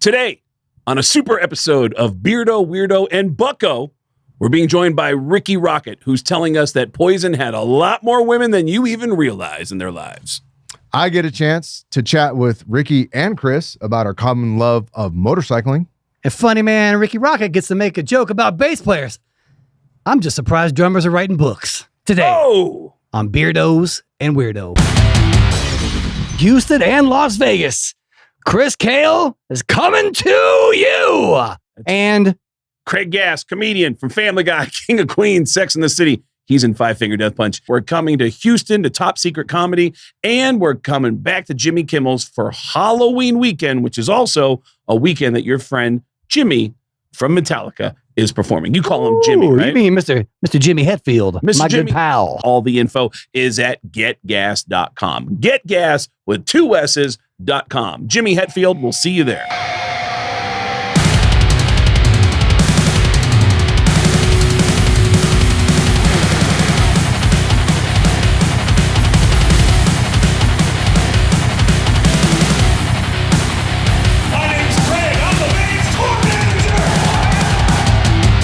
Today, on a super episode of Beardo, Weirdo, and Bucko, we're being joined by Rikki Rockett, who's telling us that Poison had a lot more women than you even realize in their lives. I get a chance to chat with Rikki and Chris about our common love of motorcycling. And funny man, Rikki Rockett gets to make a joke about bass players. I'm just surprised drummers are writing books today on Beardos and Weirdo. Houston and Las Vegas. Chris Kael is coming to you. And Craig Gass, comedian from Family Guy, King of Queens, Sex and the City. He's in Five Finger Death Punch. We're coming to Houston to Top Secret Comedy, and we're coming back to Jimmy Kimmel's for Halloween weekend, which is also a weekend that your friend Jimmy from Metallica is performing. You call him Jimmy, right? You mean Mr. Jimmy Hetfield, my Jimmy, good pal. All the info is at getgas.com. Getgas with 2 S's.com. Jimmy Hetfield, we'll see you there.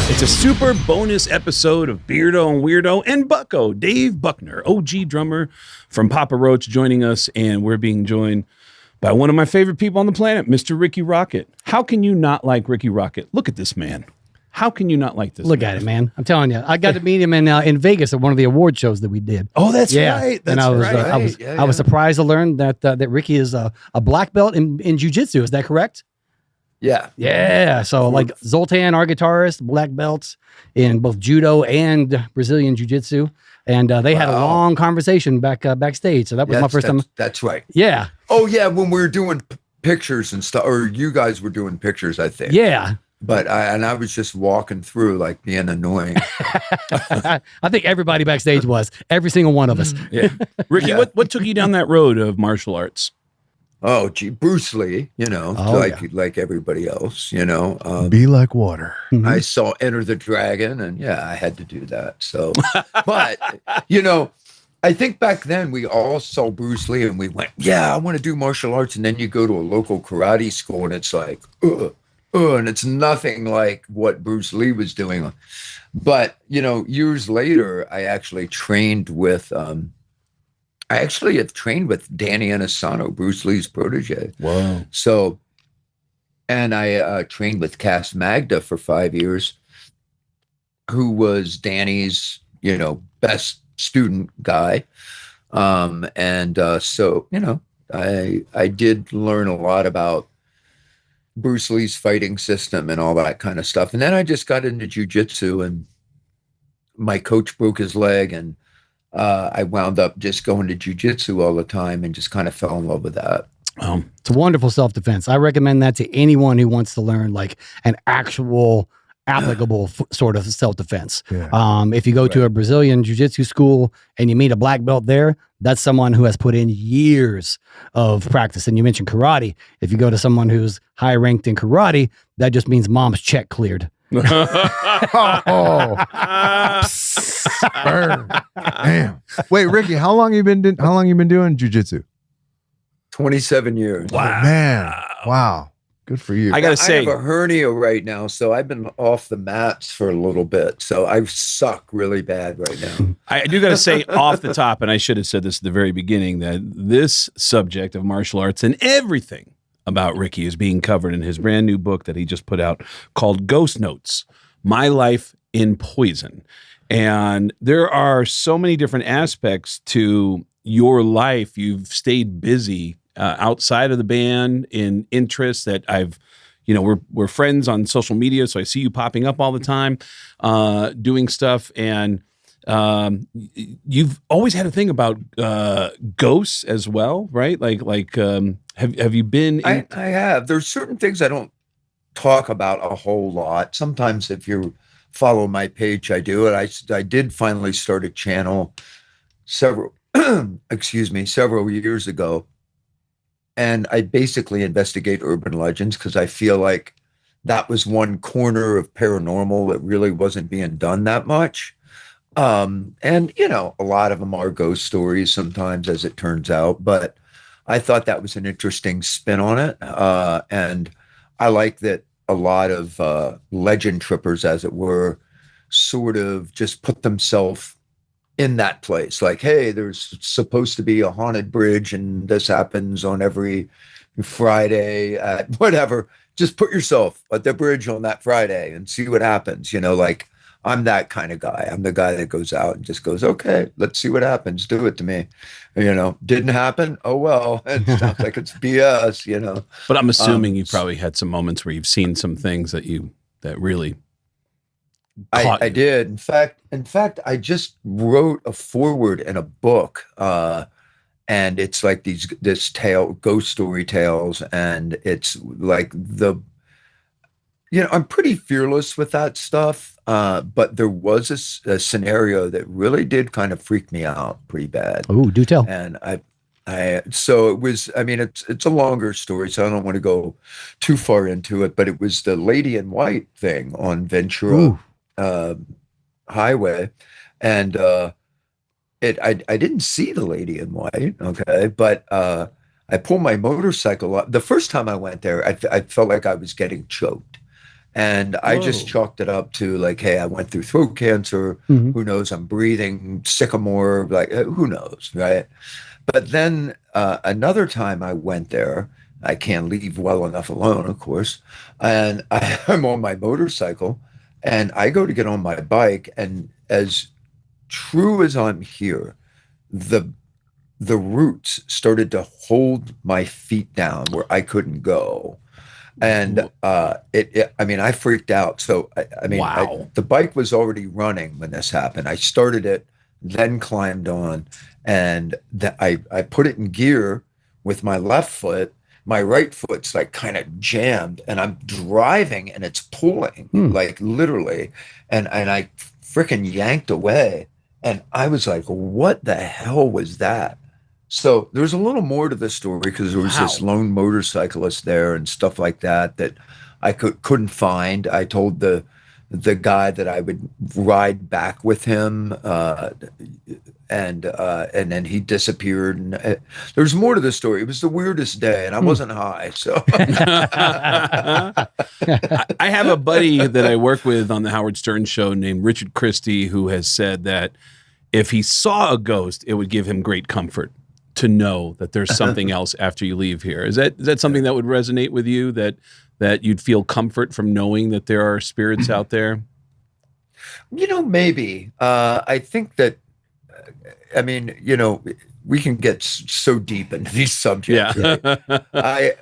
It's a super bonus episode of Beardo and Weirdo and Bucko, Dave Buckner, OG drummer from Papa Roach, joining us, and we're being joined by one of my favorite people on the planet, Mr. Rikki Rockett. How can you not like Rikki Rockett? Look at this man. How can you not like this Look at it, man. I'm telling you. I got to meet him in Vegas at one of the award shows that we did. Oh, that's right. That's and I was surprised to learn that Rikki is a black belt in jiu-jitsu. Is that correct? Yeah. Yeah. So like Zoltan, our guitarist, black belts in both judo and Brazilian Jiu-Jitsu. And they had a long conversation backstage. So that was my first time. That's right. Yeah. Oh, yeah. When we were doing pictures and stuff, or you guys were doing pictures, I think. Yeah. But I was just walking through, like, being annoying. I think everybody backstage was. Every single one of us. Yeah. Rikki, what took you down that road of martial arts? Oh, gee, Bruce Lee, like everybody else, Be like water. I saw Enter the Dragon, and I had to do that. So, but, I think back then we all saw Bruce Lee and we went, I want to do martial arts. And then you go to a local karate school and it's like, and it's nothing like what Bruce Lee was doing. But, years later, I actually trained with, I actually have trained with Danny Inosanto, Bruce Lee's protege. Wow. So, and I trained with Cass Magda for 5 years, who was Danny's, best student guy. So, I did learn a lot about Bruce Lee's fighting system and all that kind of stuff. And then I just got into jiu-jitsu, and my coach broke his leg, and I wound up just going to jiu-jitsu all the time and just kind of fell in love with that. It's a wonderful self-defense. I recommend that to anyone who wants to learn like an actual applicable sort of self-defense. Yeah. If you go to a Brazilian jiu-jitsu school and you meet a black belt there, that's someone who has put in years of practice. And you mentioned karate. If you go to someone who's high ranked in karate, that just means mom's check cleared. Damn. Wait, Rikki, how long you been doing jiu-jitsu? 27 years. Wow. Oh, man. Wow. Good for you. I gotta say, I have a hernia right now, so I've been off the mats for a little bit. So I suck really bad right now. I do gotta say off the top, and I should have said this at the very beginning, that this subject of martial arts and everything about Rikki is being covered in his brand new book that he just put out called Ghost Notes, My Life in Poison. And there are so many different aspects to your life. You've stayed busy outside of the band in interests that we're friends on social media. So I see you popping up all the time, doing stuff. And you've always had a thing about ghosts as well, right? Have you been? I have. There's certain things I don't talk about a whole lot. Sometimes if you follow my page, I do it. I did finally start a channel several years ago. And I basically investigate urban legends because I feel like that was one corner of paranormal that really wasn't being done that much. And, a lot of them are ghost stories sometimes, as it turns out. But I thought that was an interesting spin on it. And I like that a lot of legend trippers, as it were, sort of just put themselves in that place. Like, hey, there's supposed to be a haunted bridge and this happens on every Friday at whatever. Just put yourself at the bridge on that Friday and see what happens. Like I'm that kind of guy. I'm the guy that goes out and just goes, okay, let's see what happens. Do it to me. Didn't happen. Oh, well, it sounds like it's BS, But I'm assuming you probably had some moments where you've seen some things that really I did. In fact, I just wrote a foreword in a book, and it's like this ghost story tales, and it's like I'm pretty fearless with that stuff, but there was a scenario that really did kind of freak me out pretty bad. Oh, do tell. And so it was, it's a longer story, so I don't want to go too far into it, but it was the Lady in White thing on Ventura Highway. And I didn't see the Lady in White, okay, but I pulled my motorcycle up. The first time I went there, I felt like I was getting choked. And I just chalked it up to like, hey, I went through throat cancer. Mm-hmm. Who knows? I'm breathing sycamore. Like, who knows, right? But then another time I went there, I can't leave well enough alone, of course. And I'm on my motorcycle, and I go to get on my bike, and as true as I'm here, the roots started to hold my feet down where I couldn't go. And I freaked out. So wow. The bike was already running when this happened. I started it, then climbed on, and I put it in gear with my left foot. My right foot's like kind of jammed, and I'm driving, and it's pulling like literally, and I freaking yanked away, and I was like, "What the hell was that?" So there's a little more to the story because there was this lone motorcyclist there and stuff like that I couldn't find. I told the guy that I would ride back with him, and then he disappeared. And there's more to the story. It was the weirdest day, and I wasn't high. So I have a buddy that I work with on the Howard Stern show named Richard Christie, who has said that if he saw a ghost, it would give him great comfort to know that there's something else after you leave here. Is that something that would resonate with you, that you'd feel comfort from knowing that there are spirits out there? Maybe. I think that, we can get so deep into these subjects. Yeah. Right?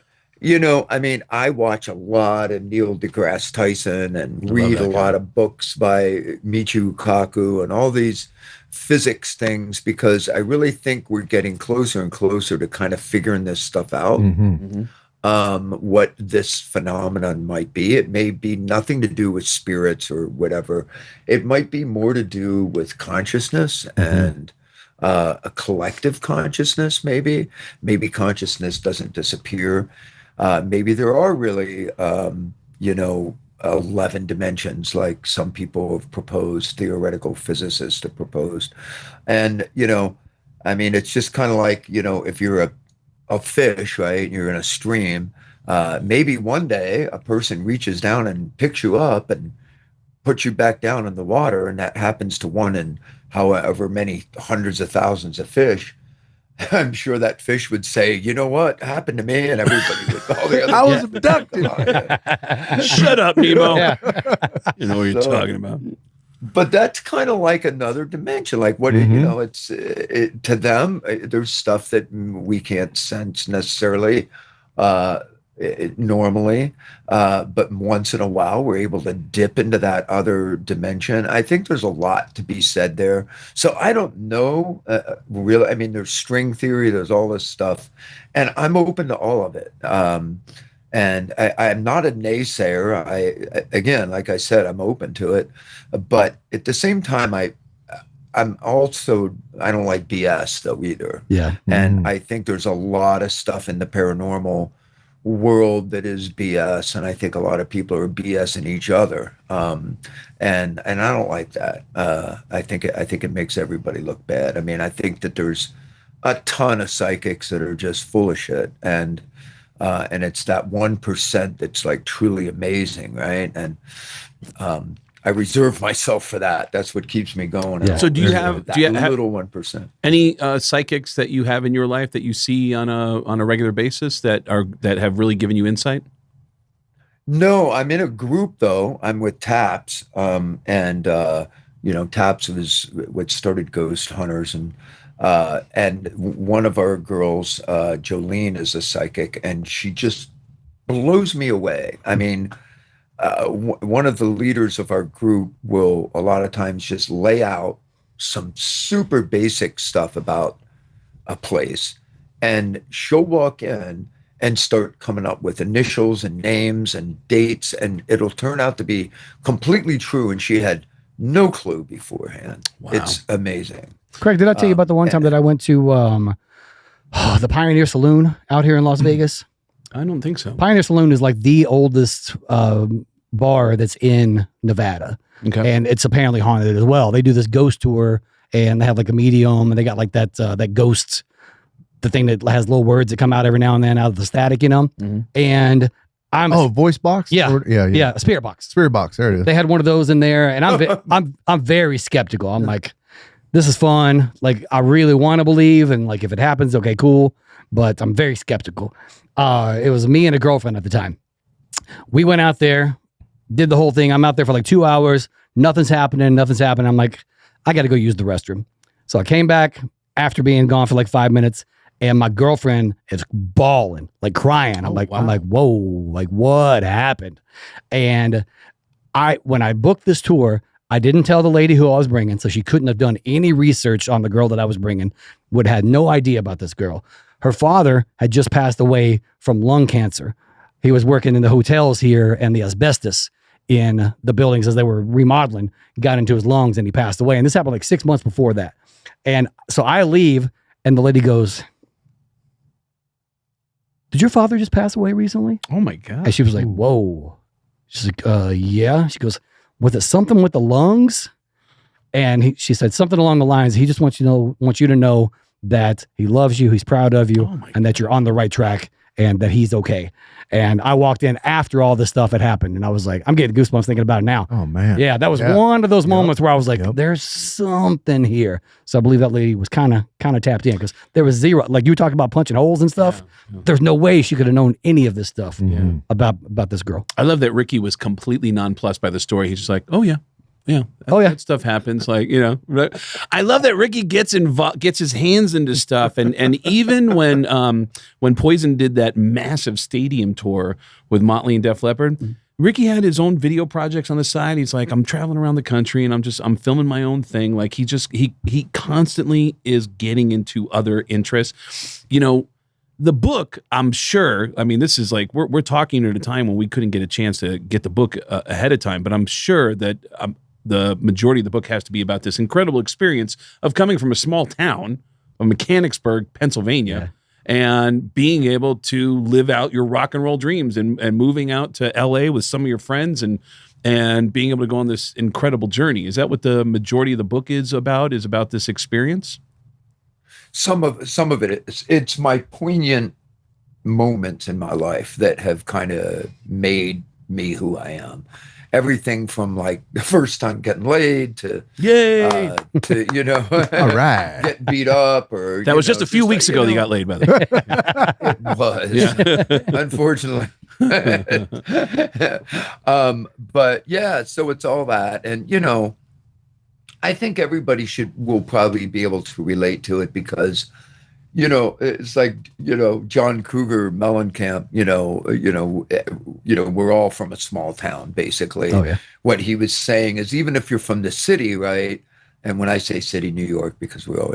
I watch a lot of Neil deGrasse Tyson and read a lot of books by Michio Kaku and all these physics things, because I really think we're getting closer and closer to kind of figuring this stuff out. What this phenomenon might be. It may be nothing to do with spirits or whatever. It might be more to do with consciousness and a collective consciousness. Maybe consciousness doesn't disappear. Maybe there are really 11 dimensions, like some people have proposed, theoretical physicists have proposed. And, it's just kind of like, if you're a fish, right, and you're in a stream, maybe one day a person reaches down and picks you up and puts you back down in the water, and that happens to one in however many hundreds of thousands of fish. I'm sure that fish would say, you know what happened to me, and everybody would, all the other I was abducted. Shut up, Nemo. Yeah. You know what you're talking about. But that's kind of like another dimension. Like what, it's to them, there's stuff that we can't sense necessarily normally. But once in a while, we're able to dip into that other dimension. I think there's a lot to be said there. So I don't know, really. There's string theory, there's all this stuff, and I'm open to all of it. And I'm not a naysayer. Again, like I said, I'm open to it. But at the same time, I'm also, I don't like BS though either. Yeah. And I think there's a lot of stuff in the paranormal world that is BS, and I think a lot of people are BSing each other. And I don't like that. I think it makes everybody look bad. I think that there's a ton of psychics that are just full of shit, and And it's that 1% that's like truly amazing, right? And I reserve myself for that. That's what keeps me going. So do you have little 1%? Any psychics that you have in your life that you see on a regular basis that have really given you insight? No, I'm in a group though. I'm with Taps, and Taps was what started Ghost Hunters, and one of our girls, Jolene, is a psychic, and she just blows me away. I mean, one of the leaders of our group will a lot of times just lay out some super basic stuff about a place, and she'll walk in and start coming up with initials and names and dates, and it'll turn out to be completely true, and she had no clue beforehand. Wow. It's amazing. Craig, did I tell you about the one time that I went to the Pioneer Saloon out here in Las Vegas? I don't think so. Pioneer Saloon is like the oldest bar that's in Nevada. Okay. And it's apparently haunted as well. They do this ghost tour, and they have like a medium, and they got like that ghost, the thing that has little words that come out every now and then out of the static, Mm-hmm. And voice box? Yeah. Yeah. A spirit box. Spirit box. There it is. They had one of those in there, and I'm very skeptical. I'm like, this is fun. Like, I really want to believe, and like, if it happens, okay, cool. But I'm very skeptical. It was me and a girlfriend at the time. We went out there, did the whole thing. I'm out there for like 2 hours. Nothing's happening. I'm like, I got to go use the restroom. So I came back after being gone for like 5 minutes, and my girlfriend is bawling, like crying. I'm like, whoa, like what happened? And when I booked this tour, I didn't tell the lady who I was bringing, so she couldn't have done any research on the girl that I was bringing, would have had no idea about this girl. Her father had just passed away from lung cancer. He was working in the hotels here, and the asbestos in the buildings as they were remodeling got into his lungs, and he passed away. And this happened like 6 months before that. And so I leave, and the lady goes, "Did your father just pass away recently?" Oh my God. And she was like, "Whoa." She's like, yeah. She goes, "Was it something with the lungs?" And she said something along the lines, "He just wants you to know that he loves you, he's proud of you, and that you're on the right track, and that he's okay." And I walked in after all this stuff had happened, and I was like, I'm getting goosebumps thinking about it now. Oh man. Yeah, that was one of those moments where I was like, there's something here. So I believe that lady was kind of tapped in, because there was zero, like you were talking about punching holes and stuff. Yeah. There's no way she could have known any of this stuff about this girl. I love that Rikki was completely nonplussed by the story. He's just like, oh yeah. Yeah. That stuff happens. Like, I love that Rikki gets his hands into stuff. And even when Poison did that massive stadium tour with Mötley and Def Leppard, Rikki had his own video projects on the side. He's like, I'm traveling around the country and I'm filming my own thing. Like he constantly is getting into other interests. The book, I'm sure, I mean, this is like, we're talking at a time when we couldn't get a chance to get the book ahead of time, but I'm sure that the majority of the book has to be about this incredible experience of coming from a small town of Mechanicsburg, Pennsylvania, and being able to live out your rock and roll dreams and moving out to LA with some of your friends and being able to go on this incredible journey. Is that what the majority of the book is about this experience? Some of it is. It's my poignant moments in my life that have kind of made me who I am. Everything from like the first time getting laid to all right, getting beat up, or that was just a few weeks ago that you got laid, by the way. It was, unfortunately. But yeah, so it's all that, and I think everybody will probably be able to relate to it, because it's like, John Cougar Mellencamp, we're all from a small town, basically. Oh, yeah. What he was saying is, even if you're from the city, right? And when I say city, New York, because we're all,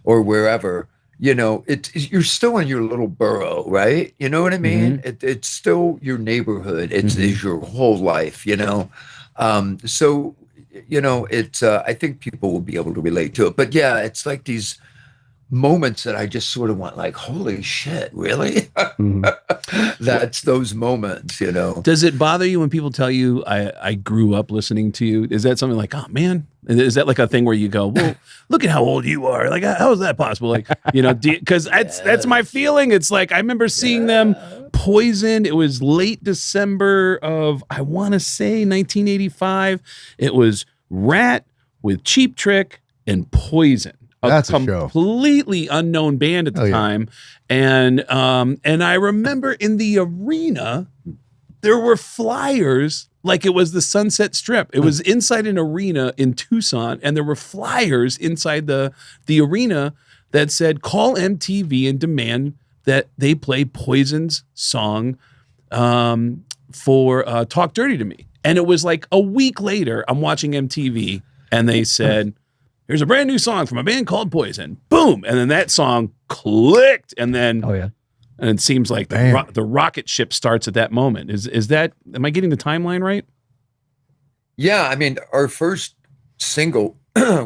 or wherever, you're still in your little borough, right? You know what I mean? Mm-hmm. It's still your neighborhood. It's your whole life, so, I think people will be able to relate to it. But yeah, it's like these moments that I just sort of went like, holy shit, really? Mhm. That's those moments, you know. Does it bother you when people tell you I grew up listening to you? Is that something like, oh man, is that like a thing where you go, well, look at how old you are? Like, how is that possible? Like, you know, because that's my feeling. It's like I remember seeing them Poison. It was late December of, I want to say 1985. It was Ratt with Cheap Trick and Poison. That's a show. Completely unknown band at the time. And I remember in the arena, there were flyers like it was the Sunset Strip. It was inside an arena in Tucson, and there were flyers inside the arena that said, call MTV and demand that they play Poison's song for Talk Dirty to Me. And it was like a week later, I'm watching MTV, and they said, here's a brand new song from a band called Poison. Boom. And then that song clicked. And then, and it seems like the rocket ship starts at that moment. Is that, am I getting the timeline right? Yeah. I mean, our first single,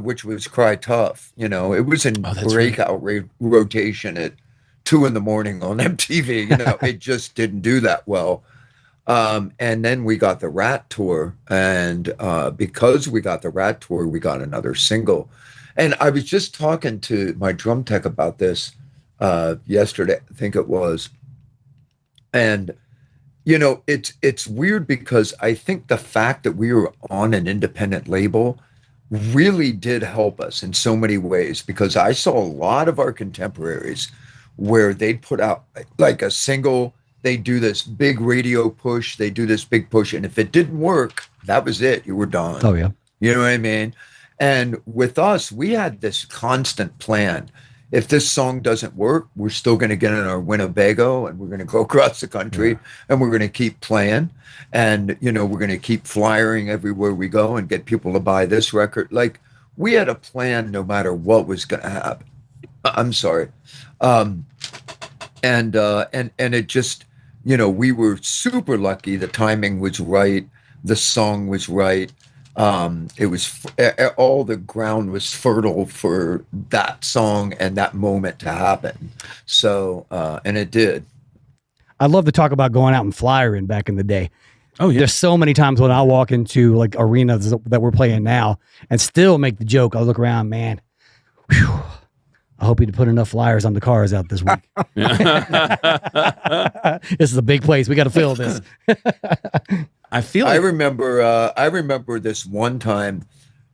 which was Cry Tough, you know, it was in breakout rotation at 2 a.m. on MTV. You know, it just didn't do that well. And then we got the Ratt tour, and because we got the Ratt tour, we got another single. And I was just talking to my drum tech about this yesterday, I think it was. And you know, it's weird because I think the fact that we were on an independent label really did help us in so many ways, because I saw a lot of our contemporaries where they'd put out like a single. They do this big radio push. They do this big push. And if it didn't work, that was it. You were done. Oh, yeah. You know what I mean? And with us, we had this constant plan. If this song doesn't work, we're still going to get in our Winnebago and we're going to go across the country and we're going to keep playing. And, you know, we're going to keep flyering everywhere we go and get people to buy this record. Like, we had a plan no matter what was going to happen. I'm sorry. And it just, you know, we were super lucky. The timing was right. The song was right. It was all the ground was fertile for that song and that moment to happen. So, and it did. I'd love to talk about going out and flyering back in the day. Oh, yeah. There's so many times when I walk into like arenas that we're playing now and still make the joke. I look around, man. Whew, I hope he'd put enough flyers on the cars out this week. This is a big place. We got to fill this. I remember this one time.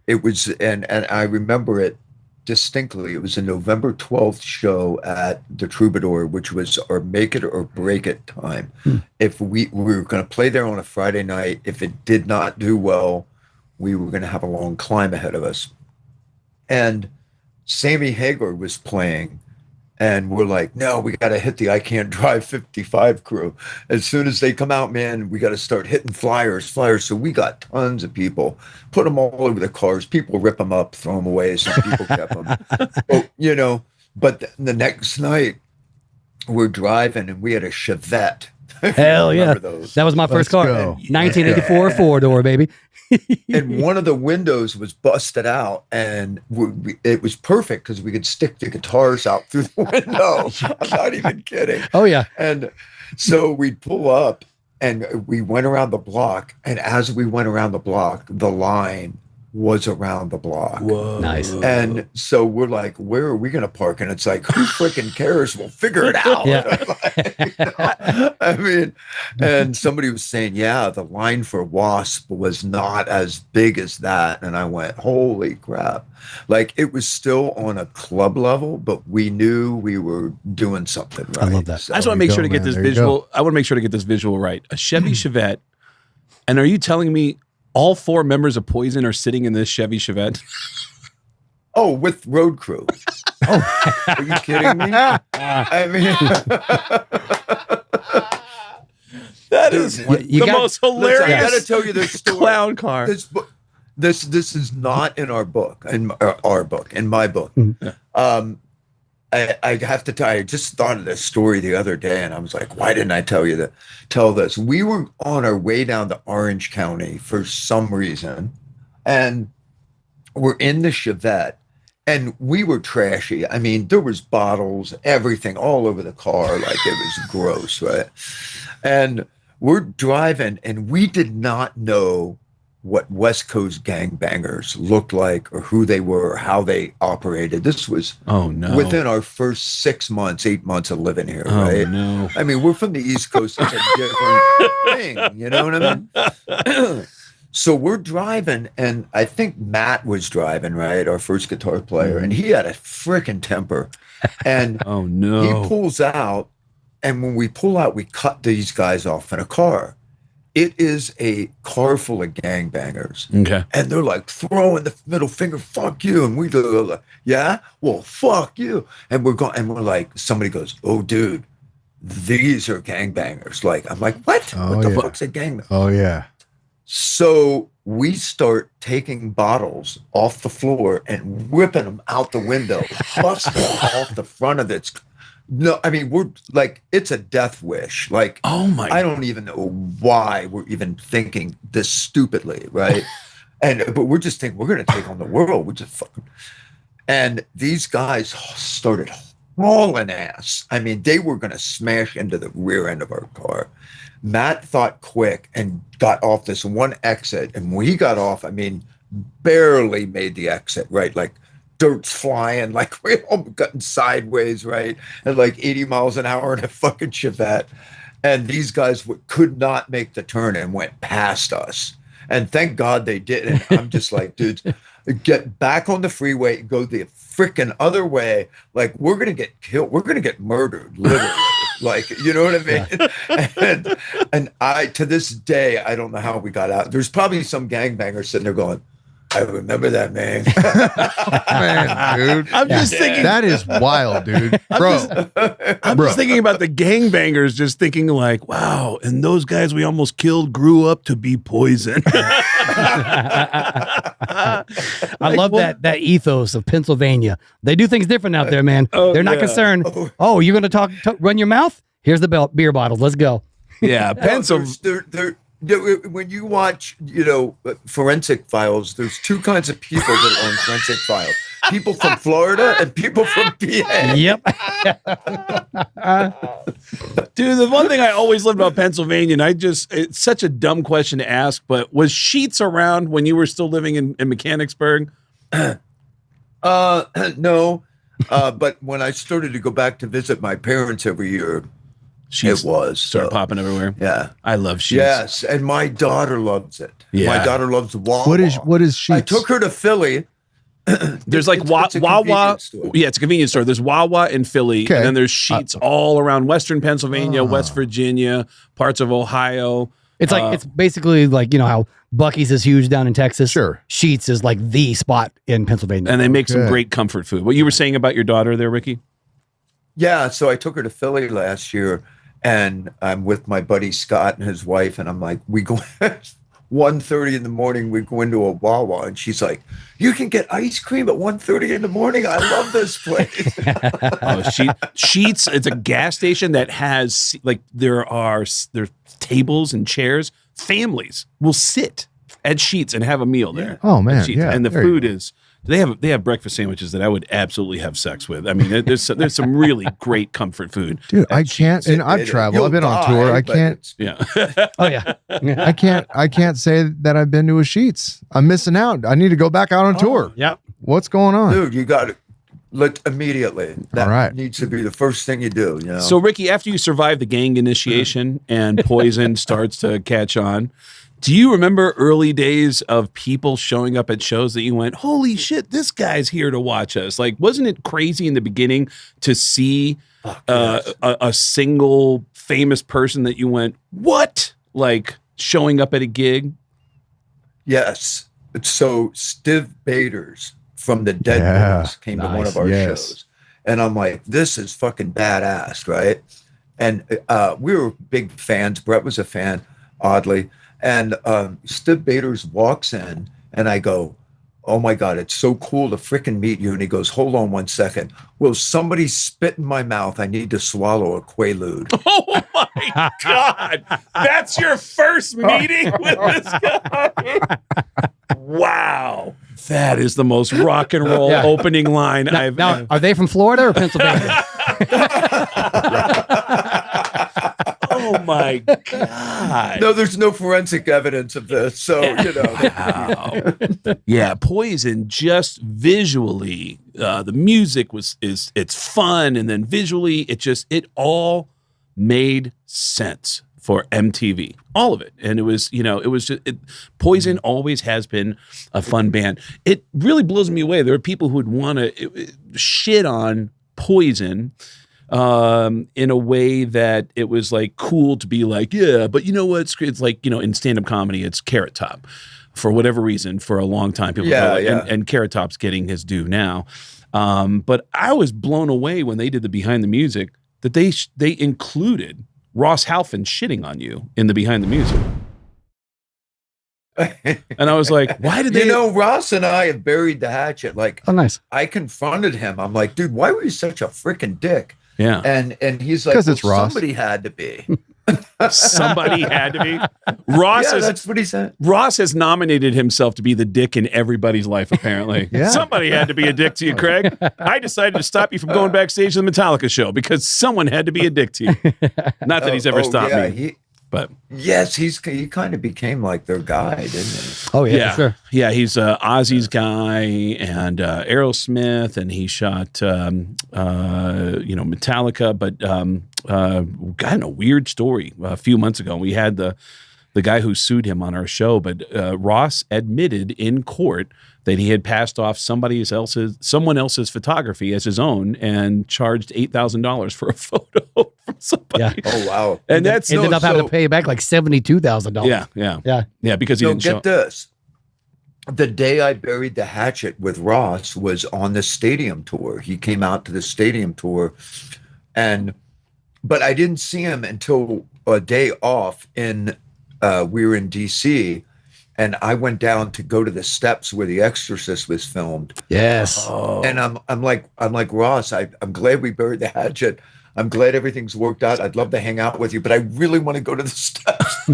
It was, and I remember it distinctly. It was a November 12th show at the Troubadour, which was our make it or break it time. If we were going to play there on a Friday night, if it did not do well, we were going to have a long climb ahead of us. And Sammy Hagar was playing, and we're like, no, we got to hit the I Can't Drive 55 crew. As soon as they come out, man, we got to start hitting flyers. So we got tons of people, put them all over the cars. People rip them up, throw them away. Some people kept them. You know, but the next night we're driving and we had a Chevette. Hell yeah. That was my first car. 1984 4-door, baby. And one of the windows was busted out, and it was perfect because we could stick the guitars out through the window. I'm not even kidding. Oh, yeah. And so we'd pull up, and we went around the block. And as we went around the block, the line was around the block. Whoa. Nice. And so we're like, where are we going to park? And it's like, who freaking cares? We'll figure it out. I mean, and somebody was saying, yeah, the line for Wasp was not as big as that. And I went, holy crap. Like, it was still on a club level, but we knew we were doing something right. I love that. So I just want to make sure to get this visual. I want to make sure to get this visual right. A Chevy Chevette. And are you telling me all 4 members of Poison are sitting in this Chevy Chevette? Oh, with road crew. Oh, are you kidding me? I mean, that is the most hilarious. I got to tell you this story. Clown car. This is not in our book, in my book. I have to tell you, I just thought of this story the other day, and I was like, why didn't I tell this? We were on our way down to Orange County for some reason, and we're in the Chevette, And we were trashy. I mean, there was bottles, everything all over the car. Like it was gross, right? And we're driving and we did not know what West Coast gangbangers looked like or who they were or how they operated. This was within our first 6 months, 8 months of living here, right? No. I mean, we're from the East Coast. It's a different thing. You know what I mean? So we're driving, and I think Matt was driving, right? Our first guitar player, and he had a freaking temper. And he pulls out, and when we pull out, we cut these guys off in a car. It is a car full of gangbangers. Okay. And they're like throwing the middle finger, fuck you. And we go, like, yeah, well, fuck you. And we're going, and we're like, somebody goes, oh, dude, these are gangbangers. Like, I'm like, what? What the fuck's a gangbanger? Oh, yeah. So we start taking bottles off the floor and whipping them out the window, busting off the front of it. No, I mean, we're like, it's a death wish. Like, I don't even know why we're even thinking this stupidly, right? But we're just thinking, we're going to take on the world. We're just fucking. And these guys started hauling ass. I mean, they were going to smash into the rear end of our car. Matt thought quick and got off this one exit. And when he got off, I mean, barely made the exit, right? Like dirt's flying, like we all gotten sideways, right? At like 80 miles an hour in a fucking Chevette. And these guys could not make the turn and went past us. And thank God they didn't. I'm just like, dudes, get back on the freeway, go the freaking other way. Like, we're going to get killed. We're going to get murdered, literally. Like, you know what I mean? And I, to this day, I don't know how we got out. There's probably some gangbanger sitting there going, I remember that, man. Man, dude. I'm just thinking that is wild, dude. Bro. I'm just thinking about the gangbangers, just thinking like, wow, and those guys we almost killed grew up to be poison. I love that ethos of Pennsylvania. They do things different out there, man. They're not concerned. Oh, you're going to run your mouth? Here's the beer bottles. Let's go. Yeah, Pennsylvania. When you watch, you know, Forensic Files, there's two kinds of people that are on Forensic Files. People from Florida and people from PA. Yep. Dude, the one thing I always loved about Pennsylvania, and it's such a dumb question to ask, but was Sheetz around when you were still living in Mechanicsburg? No. But when I started to go back to visit my parents every year, it was started popping everywhere. Yeah, I love Sheetz. Yes, and my daughter loves it. Yeah. My daughter loves Wawa. What is Sheetz? I took her to Philly. There's like Wawa. Yeah, it's a convenience store. There's Wawa in Philly, and then there's Sheetz all around Western Pennsylvania, West Virginia, parts of Ohio. It's like it's basically like, you know how Buc-ee's is huge down in Texas. Sure. Sheetz is like the spot in Pennsylvania, and they make some great comfort food. What you were saying about your daughter there, Ricky? Yeah, so I took her to Philly last year. And I'm with my buddy Scott and his wife, and I'm like, we go 1:30 in the morning, we go into a Wawa, and she's like, you can get ice cream at 1:30 in the morning. I love this place. Sheetz, it's a gas station that has like there's tables and chairs. Families will sit at Sheetz and have a meal there. Oh man, yeah. And the food is. They have breakfast sandwiches that I would absolutely have sex with. I mean, there's some really great comfort food. Dude, I can't, and I've traveled. I've been on tour. I can't. Yeah. Oh yeah. I can't say that I've been to a Sheetz. I'm missing out. I need to go back out on tour. Yep. What's going on, dude? You got to look immediately. That needs to be the first thing you do. You know. So, Ricky, after you survive the gang initiation and poison starts to catch on. Do you remember early days of people showing up at shows that you went, holy shit, this guy's here to watch us? Like, wasn't it crazy in the beginning to see a single famous person that you went, what? Like, showing up at a gig? Yes. So Stiv Bators from the Dead Boys came to one of our shows. And I'm like, this is fucking badass, right? And we were big fans. Bret was a fan, oddly. And Stiv Bators walks in, and I go, oh my God, it's so cool to freaking meet you. And he goes, hold on 1 second. Will somebody spit in my mouth? I need to swallow a Quaalude. Oh my God. That's your first meeting with this guy? Wow. That is the most rock and roll opening line I've Now, are they from Florida or Pennsylvania? Oh my God. No, there's no forensic evidence of this. So, Wow. Yeah, Poison, just visually, the music it's fun, and then visually it all made sense for MTV. All of it. And it was just Poison always has been a fun band. It really blows me away. There are people who would want to shit on Poison in a way that it was like cool to be like, yeah, but you know what? It's like, in stand-up comedy, it's Carrot Top. For whatever reason, for a long time, people and Carrot Top's getting his due now. But I was blown away when they did the Behind the Music that they included Ross Halfin shitting on you in the Behind the Music. And I was like, why did they? Ross and I have buried the hatchet. Like, oh, nice. I confronted him. I'm like, dude, why were you such a freaking dick? Yeah. And he's like, it's Ross. Somebody had to be. Somebody had to be. That's what he said. Ross has nominated himself to be the dick in everybody's life, apparently. Somebody had to be a dick to you, Craig. I decided to stop you from going backstage to the Metallica show because someone had to be a dick to you. Not that he's ever stopped me. But yes, he kind of became like their guy, didn't he? Oh yeah, for sure. Yeah, he's Ozzy's guy and Aerosmith, and he shot Metallica. But got in a weird story a few months ago. We had the guy who sued him on our show, but Ross admitted in court that he had passed off someone else's photography as his own and charged $8,000 for a photo from somebody. Yeah. Oh wow! And that's ended up having to pay back like $72,000. Yeah. Because he didn't get this. The day I buried the hatchet with Ross was on the stadium tour. He came out to the stadium tour, but I didn't see him until a day off we were in DC. And I went down to go to the steps where The Exorcist was filmed. Yes. Oh. And I'm like Ross, I'm glad we buried the hatchet. I'm glad everything's worked out. I'd love to hang out with you, but I really want to go to the steps.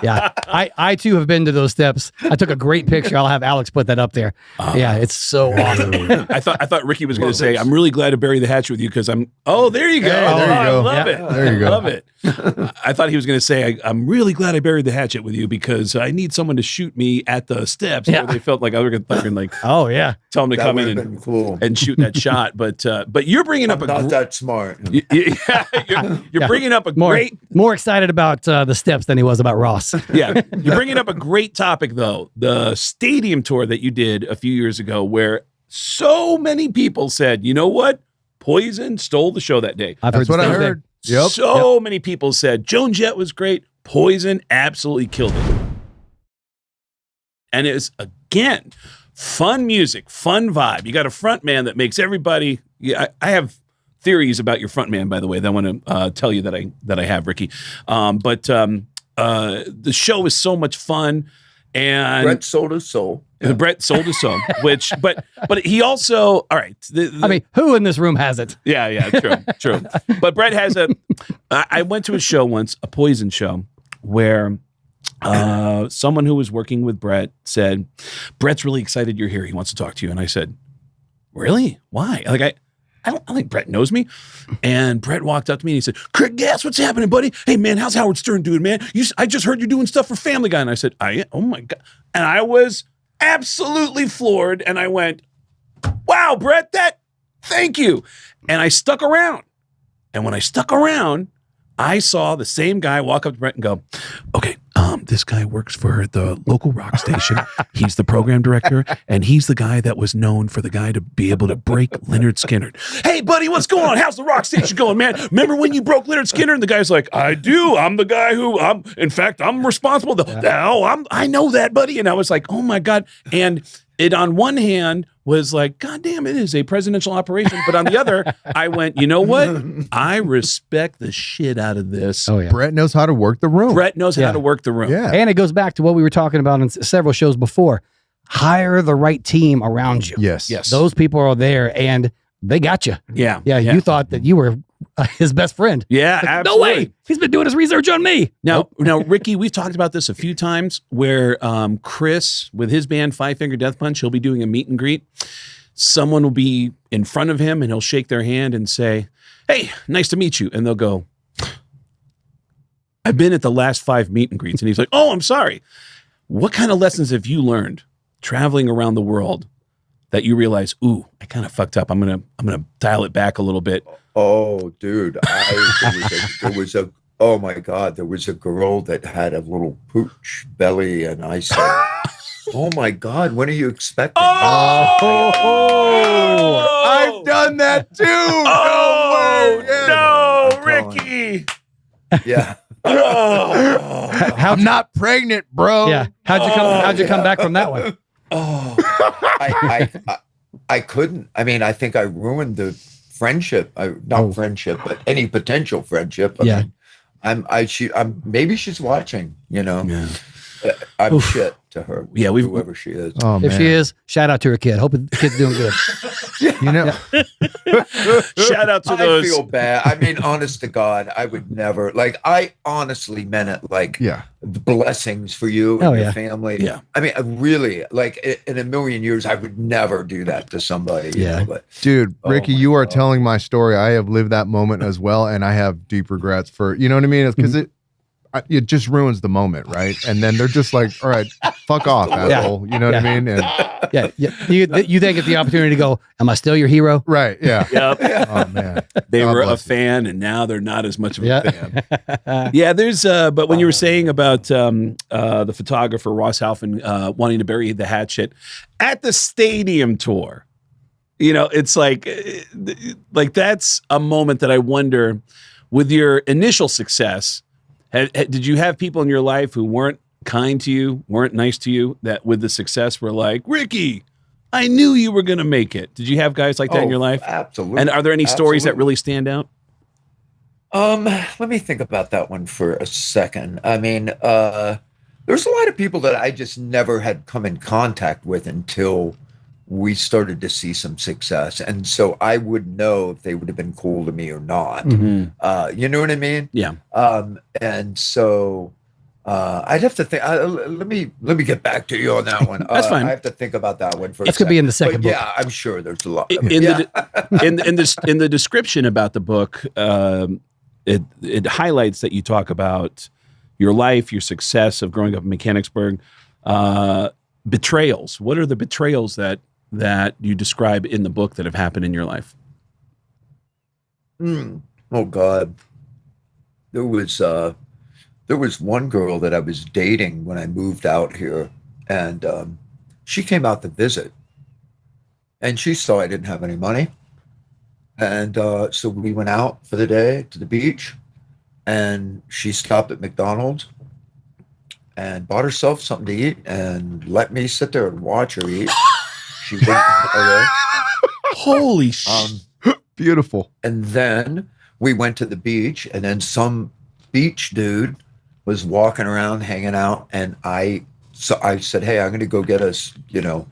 Yeah. I too have been to those steps. I took a great picture. I'll have Alex put that up there. Yeah, it's so awesome. I thought Rikki was going to say, I'm really glad to bury the hatchet with you because there you go. There you go. I love it. There you go. I love it. I thought he was going to say, I'm really glad I buried the hatchet with you because I need someone to shoot me at the steps where they felt like I was going to oh yeah, tell him to come in and shoot that shot. But you're bringing up not that smart. You're bringing up more excited about the steps than he was about Ross. Yeah, you're bringing up a great topic though. The stadium tour that you did a few years ago, where so many people said, you know what, Poison stole the show that day. That's what I heard. Yep. So many people said Joan Jett was great. Poison absolutely killed it. And it's, again, fun music, fun vibe. You got a front man that makes everybody. I have theories about your front man, by the way, that I want to tell you that I have, Rikki. But the show is so much fun. And Bret sold his soul. Bret sold his soul, but he also, all right. I mean, who in this room has it? Yeah, true. But Bret has I went to a show once, a Poison show, where someone who was working with Bret said, Bret's really excited you're here. He wants to talk to you. And I said, really? Why? Like, I don't think Bret knows me. And Bret walked up to me and he said, Craig Gass, what's happening, buddy? Hey, man, how's Howard Stern doing, man? I just heard you're doing stuff for Family Guy. And I said, oh, my God. And I was absolutely floored. And I went, wow, Bret, thank you. And I stuck around. And when I stuck around, I saw the same guy walk up to Bret and go, okay, this guy works for the local rock station. He's the program director, and he's the guy that was known for the guy to be able to break Lynyrd Skynyrd. Hey, buddy, what's going on? How's the rock station going, man? Remember when you broke Lynyrd Skynyrd? And the guy's like, I do. I'm the guy I'm responsible. I know that, buddy. And I was like, oh, my God. And it, on one hand, was like, God damn, it is a presidential operation. But on the other, I went, you know what? I respect the shit out of this. Oh, yeah. Bret knows how to work the room. Bret knows how to work the room. Yeah. And it goes back to what we were talking about in several shows before. Hire the right team around you. Yes. Those people are there and they got you. Yeah. You thought that you were his best friend. Yeah, Like, absolutely. no way. He's been doing his research on me. Now, Rikki, we've talked about this a few times where Chris, with his band Five Finger Death Punch, he'll be doing a meet and greet. Someone will be in front of him and he'll shake their hand and say, "Hey, nice to meet you." And they'll go, "I've been at the last 5 meet and greets." And he's like, "Oh, I'm sorry." What kind of lessons have you learned traveling around the world that you realize, ooh, I kind of fucked up. I'm gonna dial it back a little bit. Oh, dude, there was a oh my God, there was a girl that had a little pooch belly, and I said, "Oh my God, when are you expecting?" I've done that too. Oh, no way. Yeah. no, I'm telling Rikki. Yeah. I'm not pregnant, bro. Yeah. How'd you come back from that one? Oh, I couldn't. I mean, I think I ruined the friendship. Not friendship, but any potential friendship. I mean, maybe she's watching. You know, Yeah. I'm shit to her. Yeah, whoever she is. Oh, If man. she is, shout out to her kid. Hope the kid's doing good. You know, Shout out to I those. feel bad. I mean, honest to God, I would never. Like, I honestly meant it. Like, yeah. blessings for you Oh, and your yeah. family. Yeah. I mean, I really, like, in a million years, I would never do that to somebody. You Yeah. know, but Dude, Oh Rikki, my you are God. telling my story. I have lived that moment as well, and I have deep regrets for, you know what I mean? It's because it just ruins the moment, right? And then they're just like, all right, fuck off, asshole. You know what I mean? And Yeah. You then get the opportunity to go, am I still your hero? right, yeah. Yep. Oh man, They God were a bless you. fan and now they're not as much of a Yeah. fan. Yeah, there's but when you were saying about the photographer Ross Halfin wanting to bury the hatchet at the stadium tour, you know, it's like that's a moment that I wonder, with your initial success, did you have people in your life who weren't kind to you, weren't nice to you, that with the success were like, "Rikki, I knew you were going to make it"? Did you have guys like that in your life? Absolutely. And are there any stories that Absolutely. really stand out? Let me think about that one for a second. I mean, there's a lot of people that I just never had come in contact with until we started to see some success. And so I would know if they would have been cool to me or not. Mm-hmm. You know what I mean? Yeah. And so I'd have to think. Let me get back to you on that one. That's fine. I have to think about that one for a This could be in the second But book. yeah, I'm sure there's a lot. In the description about the book, it highlights that you talk about your life, your success of growing up in Mechanicsburg. Betrayals. What are the betrayals that you describe in the book that have happened in your life? Oh God, there was one girl that I was dating when I moved out here, and she came out to visit, and she saw I didn't have any money, and so we went out for the day to the beach, and she stopped at McDonald's and bought herself something to eat and let me sit there and watch her eat. She went away. Holy shit. Beautiful. And then we went to the beach, and then some beach dude was walking around hanging out, and I said, "Hey, I'm going to go get us, you know,"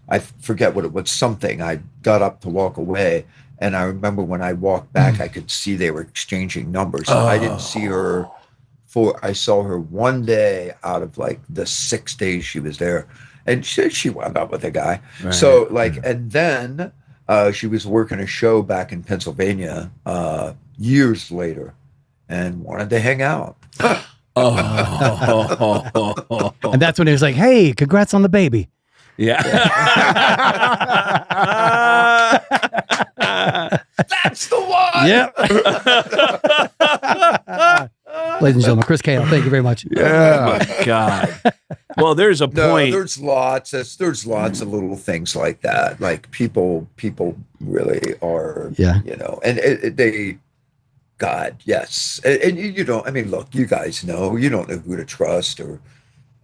I forget what it was, something. I got up to walk away, and I remember when I walked back, I could see they were exchanging numbers. So I didn't see her I saw her one day out of like the 6 days she was there, and she wound up with a guy. Right. So like, and then she was working a show back in Pennsylvania years later, and wanted to hang out. And that's when he was like, hey, congrats on the baby. Yeah. That's the one. Yep. Ladies and gentlemen, Chris Kael, thank you very much. Oh my God. Well, there's a No, point. there's lots of little things like that. Like people really are, Yeah. you know, and they, God, yes. And you don't, I mean, look, you guys know, you don't know who to trust, or,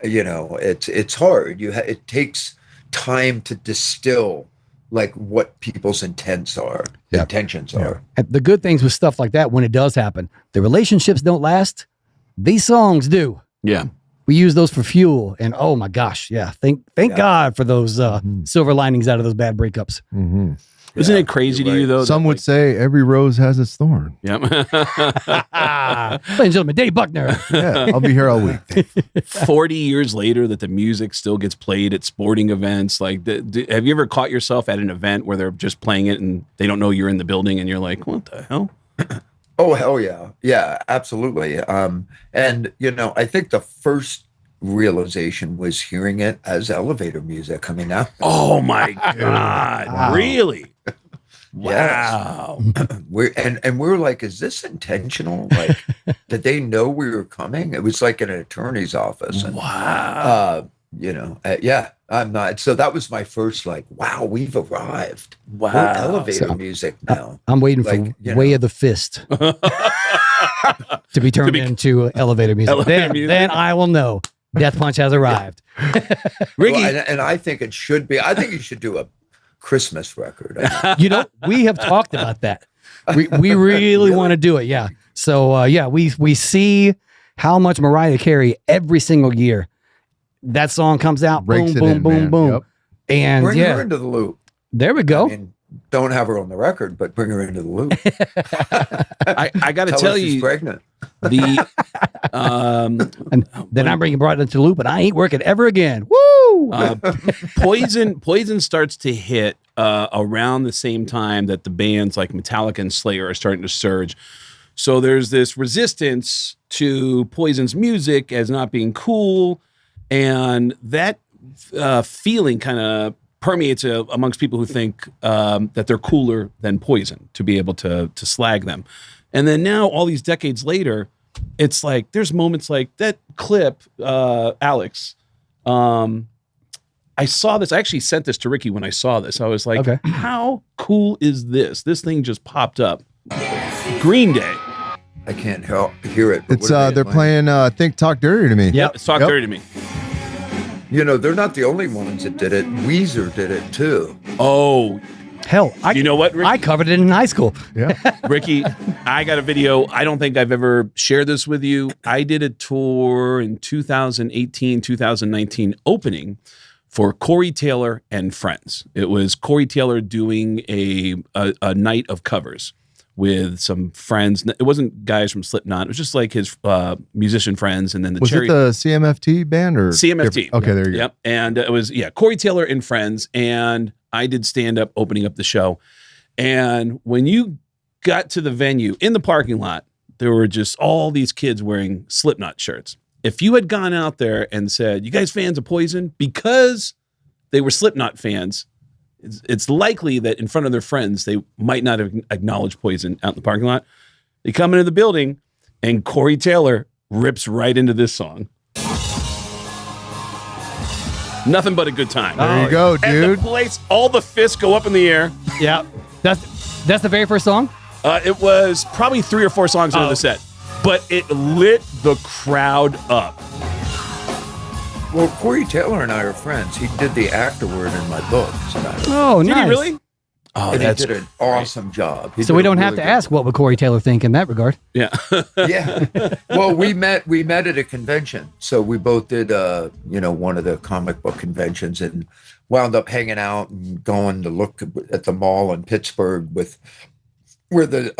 you know, it's hard. It takes time to distill like what people's intentions are. And the good things with stuff like that, when it does happen, the relationships don't last. These songs do. Yeah. We use those for fuel. And oh my gosh, yeah. Thank God for those silver linings out of those bad breakups. Mm-hmm. Isn't it crazy to you though? Some would say every rose has its thorn. Yeah. Ladies and gentlemen, Dave Buckner. Yeah, I'll be here all week. 40 years later that the music still gets played at sporting events. Like, have you ever caught yourself at an event where they're just playing it and they don't know you're in the building and you're like, what the hell? Oh, hell yeah. Yeah, absolutely. And, you know, I think the first realization was hearing it as elevator music coming out. Oh, my God. Wow. Really? Yes. Wow. We're like, is this intentional? Like, did they know we were coming? It was like in an attorney's office. And, Wow. you know, yeah, I'm not. So that was my first, like, wow, we've arrived. Wow. We're elevator music now. I'm waiting Like, for you Way know. of the Fist to be turned into elevator music. Then I will know Death Punch has arrived. Ricky. Well, and I think it should be. I think you should do a Christmas record. You know, we have talked about that. We really want to do it. Yeah. So yeah, we see how much Mariah Carey every single year that song comes out, Breaks boom, it boom, in, boom, man. boom, Yep. and Bring yeah, her into the loop. there we go. I mean, don't have her on the record, but bring her into the loop. I got to Tell tell her she's you, pregnant. the And then I'm bringing brought into the loop, and I ain't working ever again. Woo! Poison starts to hit around the same time that the bands like Metallica and Slayer are starting to surge. So there's this resistance to Poison's music as not being cool, and that feeling kind of permeates amongst people who think that they're cooler than Poison to be able to slag them. And then now, all these decades later, it's like there's moments like that clip, Alex. I saw this. I actually sent this to Ricky when I saw this. I was like, Okay. how cool is this? This thing just popped up. Green Day. I can't hear it. but It's what are they're playing? playing Think Talk Dirty to Me. Yep. It's Talk Yep. Dirty to Me. You know, they're not the only ones that did it. Weezer did it too. Oh, Hell, you know what, Ricky? I covered it in high school. Yeah. Ricky, I got a video. I don't think I've ever shared this with you. I did a tour in 2018, 2019 opening for Corey Taylor and friends. It was Corey Taylor doing a night of covers with some friends. It wasn't guys from Slipknot. It was just like his musician friends. And then the Was it the CMFT band or CMFT. Okay, there you go. Yep. And it was, Corey Taylor and friends. And I did stand up opening up the show. And when you got to the venue in the parking lot, there were just all these kids wearing Slipknot shirts. If you had gone out there and said, you guys fans of Poison? Because they were Slipknot fans, it's likely that in front of their friends, they might not have acknowledged Poison out in the parking lot. They come into the building and Corey Taylor rips right into this song. Nothing but a good time. There you go, And the dude. place, all the fists go up in the air. Yeah, that's the very first song. It was probably 3 or 4 songs into the set, but it lit the crowd up. Well, Corey Taylor and I are friends. He did the afterword in my book. Oh, Did nice. he really? Oh, And he that's did an awesome job. He So did we a don't have really to good ask what would Corey Taylor think in that regard. yeah. Yeah. Well, we met at a convention. So we both did one of the comic book conventions and wound up hanging out and going to look at the mall in Pittsburgh where the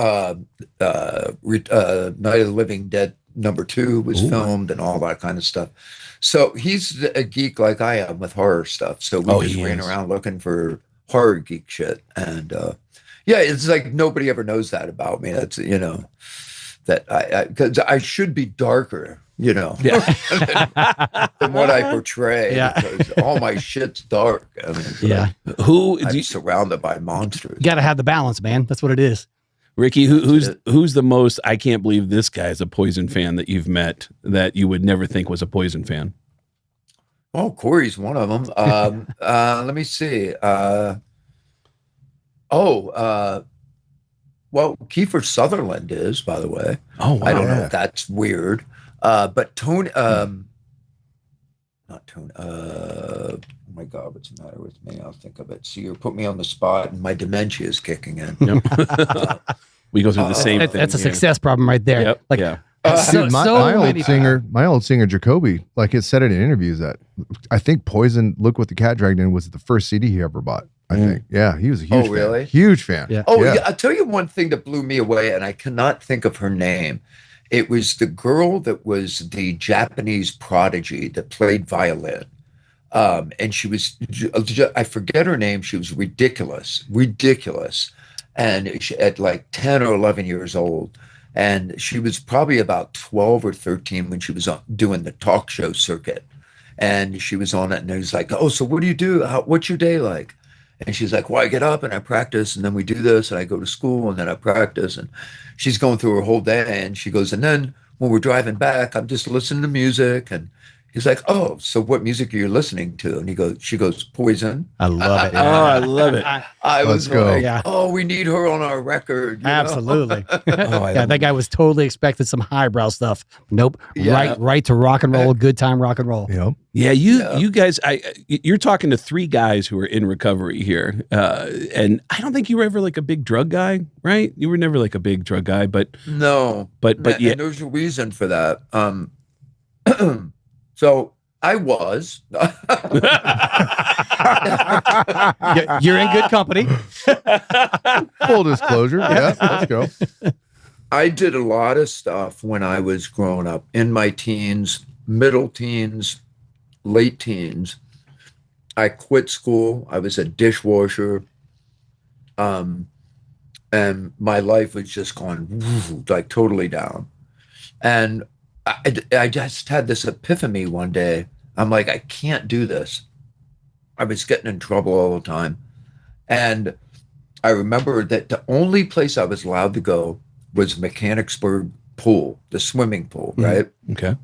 Night of the Living Dead #2 was filmed and all that kind of stuff. So he's a geek like I am with horror stuff. So we just ran around looking for horror geek shit. And it's like nobody ever knows that about me. That's, that because I should be darker, than what I portray. Yeah. Because all my shit's dark. I mean, Yeah, I'm surrounded by monsters. you got to have the balance, man. That's what it is. Ricky, who's the most, I can't believe this guy's a Poison fan that you've met that you would never think was a Poison fan? Oh, Corey's one of them. Let me see. Well, Kiefer Sutherland is, by the way. Oh, wow. I don't know if that's weird. But Tony, not Tony. Oh my God, what's the matter with me? I'll think of it. See, you put me on the spot, and my dementia is kicking in. We go through the same thing. That's a here. success problem right there. Yep. Like, yeah. Dude, my old singer Jacoby, like it said it in interviews that I think Poison, Look What the Cat Dragged In was the first CD he ever bought. I think. Yeah, he was a huge fan. Really? Huge fan. Yeah. Oh, yeah. I'll tell you one thing that blew me away, and I cannot think of her name. It was the girl that was the Japanese prodigy that played violin. And she was, I forget her name. She was ridiculous. And she, at like 10 or 11 years old. And she was probably about 12 or 13 when she was doing the talk show circuit. And she was on it, and it was like, oh, so what do you do? What's your day like? And she's like, well, I get up and I practice, and then we do this, and I go to school, and then I practice. And she's going through her whole day, and she goes, and then when we're driving back, I'm just listening to music. And he's like, oh, so what music are you listening to? And she goes, Poison. I love it. Oh, I love it. I was go. like, Yeah. oh, we need her on our record. you know? Absolutely. Oh, Yeah, that guy was totally expecting some highbrow stuff. Nope. Yeah. Right to rock and roll, good time rock and roll. Yep. Yeah, you guys, you're talking to three guys who are in recovery here, and I don't think you were ever like a big drug guy, right? You were never like a big drug guy, but No. but yeah, And there's a reason for that. So I was. You're in good company. Full disclosure. Yeah, let's go. I did a lot of stuff when I was growing up, in my teens, middle teens, late teens. I quit school. I was a dishwasher. And my life was just going like totally down. And I just had this epiphany one day. I'm like, I can't do this. I was getting in trouble all the time. And I remember that the only place I was allowed to go was Mechanicsburg pool, the swimming pool, right? okay.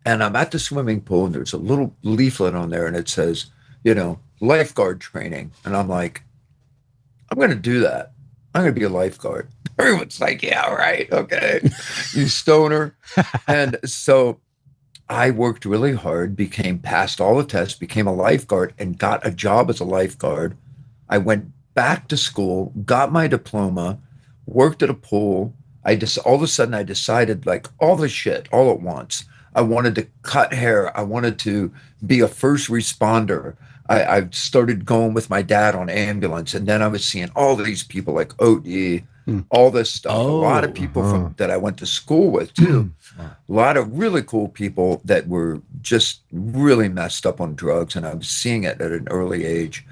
And I'm at the swimming pool, and there's a little leaflet on there, and it says, lifeguard training. And I'm like, I'm going to do that. I'm going to be a lifeguard. Everyone's like, yeah, right. Okay. You stoner. And so I worked really hard, passed all the tests, became a lifeguard, and got a job as a lifeguard. I went back to school, got my diploma, worked at a pool. All of a sudden I decided, like, all the shit all at once. I wanted to cut hair. I wanted to be a first responder. I started going with my dad on ambulance, and then I was seeing all these people like OD, all this stuff. A lot of people that I went to school with too. A lot of really cool people that were just really messed up on drugs, and I was seeing it at an early age.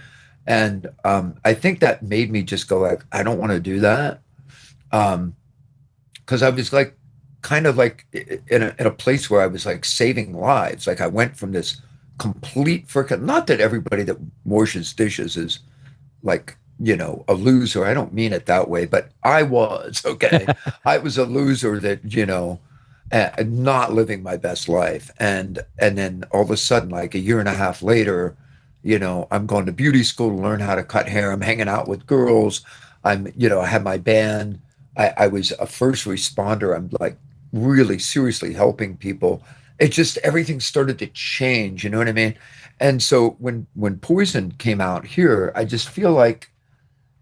And I think that made me just go like, I don't want to do that. Because I was like, kind of like in a place where I was like saving lives. Like I went from this complete freaking, not that everybody that washes dishes is like, a loser. I don't mean it that way, but I was, okay. I was a loser that, not living my best life. And then all of a sudden, like a year and a half later, I'm going to beauty school to learn how to cut hair. I'm hanging out with girls. I have my band. I was a first responder. I'm like really seriously helping people. It just, everything started to change. You know what I mean? And so when Poison came out here, I just feel like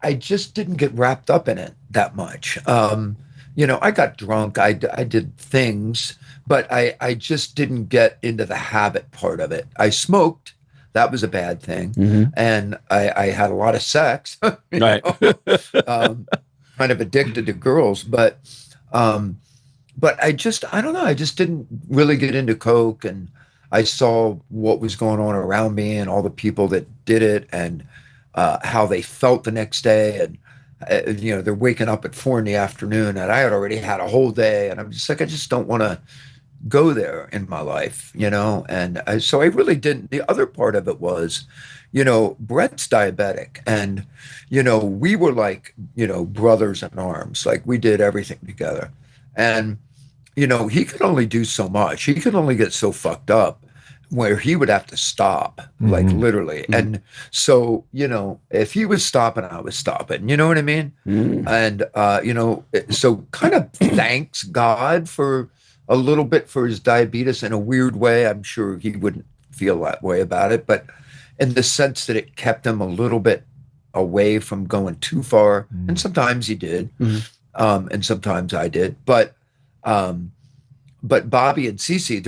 I just didn't get wrapped up in it that much. I got drunk. I did things, but I just didn't get into the habit part of it. I smoked. That was a bad thing. Mm-hmm. And I had a lot of sex, right. Kind of addicted to girls, but I don't know. I just didn't really get into coke, and I saw what was going on around me and all the people that did it, and how they felt the next day. And, they're waking up at 4 p.m, and I had already had a whole day, and I'm just like, I just don't want to go there in my life, And so I really didn't. The other part of it was, Bret's diabetic, and, we were like, brothers in arms. Like we did everything together. And, he could only do so much. He could only get so fucked up where he would have to stop, like literally. Mm-hmm. And so, if he was stopping, I was stopping, you know what I mean? Mm-hmm. And, so kind of thanks God for a little bit for his diabetes in a weird way. I'm sure he wouldn't feel that way about it, but in the sense that it kept him a little bit away from going too far. Mm-hmm. And sometimes he did. Mm-hmm. And sometimes I did, but, but Bobby and Cece,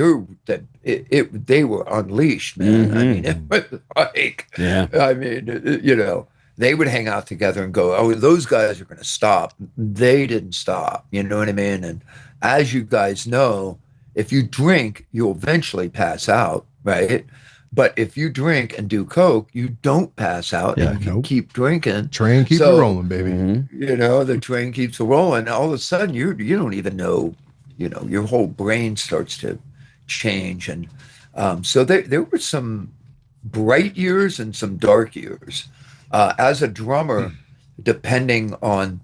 they were unleashed, man. I mean, it was like, I mean, you know, they would hang out together and go, oh, those guys are going to stop. They didn't stop. You know what I mean? And as you guys know, if you drink, you'll eventually pass out, right? But if you drink and do coke, you don't pass out. Yeah, and you can keep drinking. Train keeps it rolling, baby. You know, the train keeps it rolling. All of a sudden, you don't even know. You know, your whole brain starts to change, and so there were some bright years and some dark years. As a drummer, depending on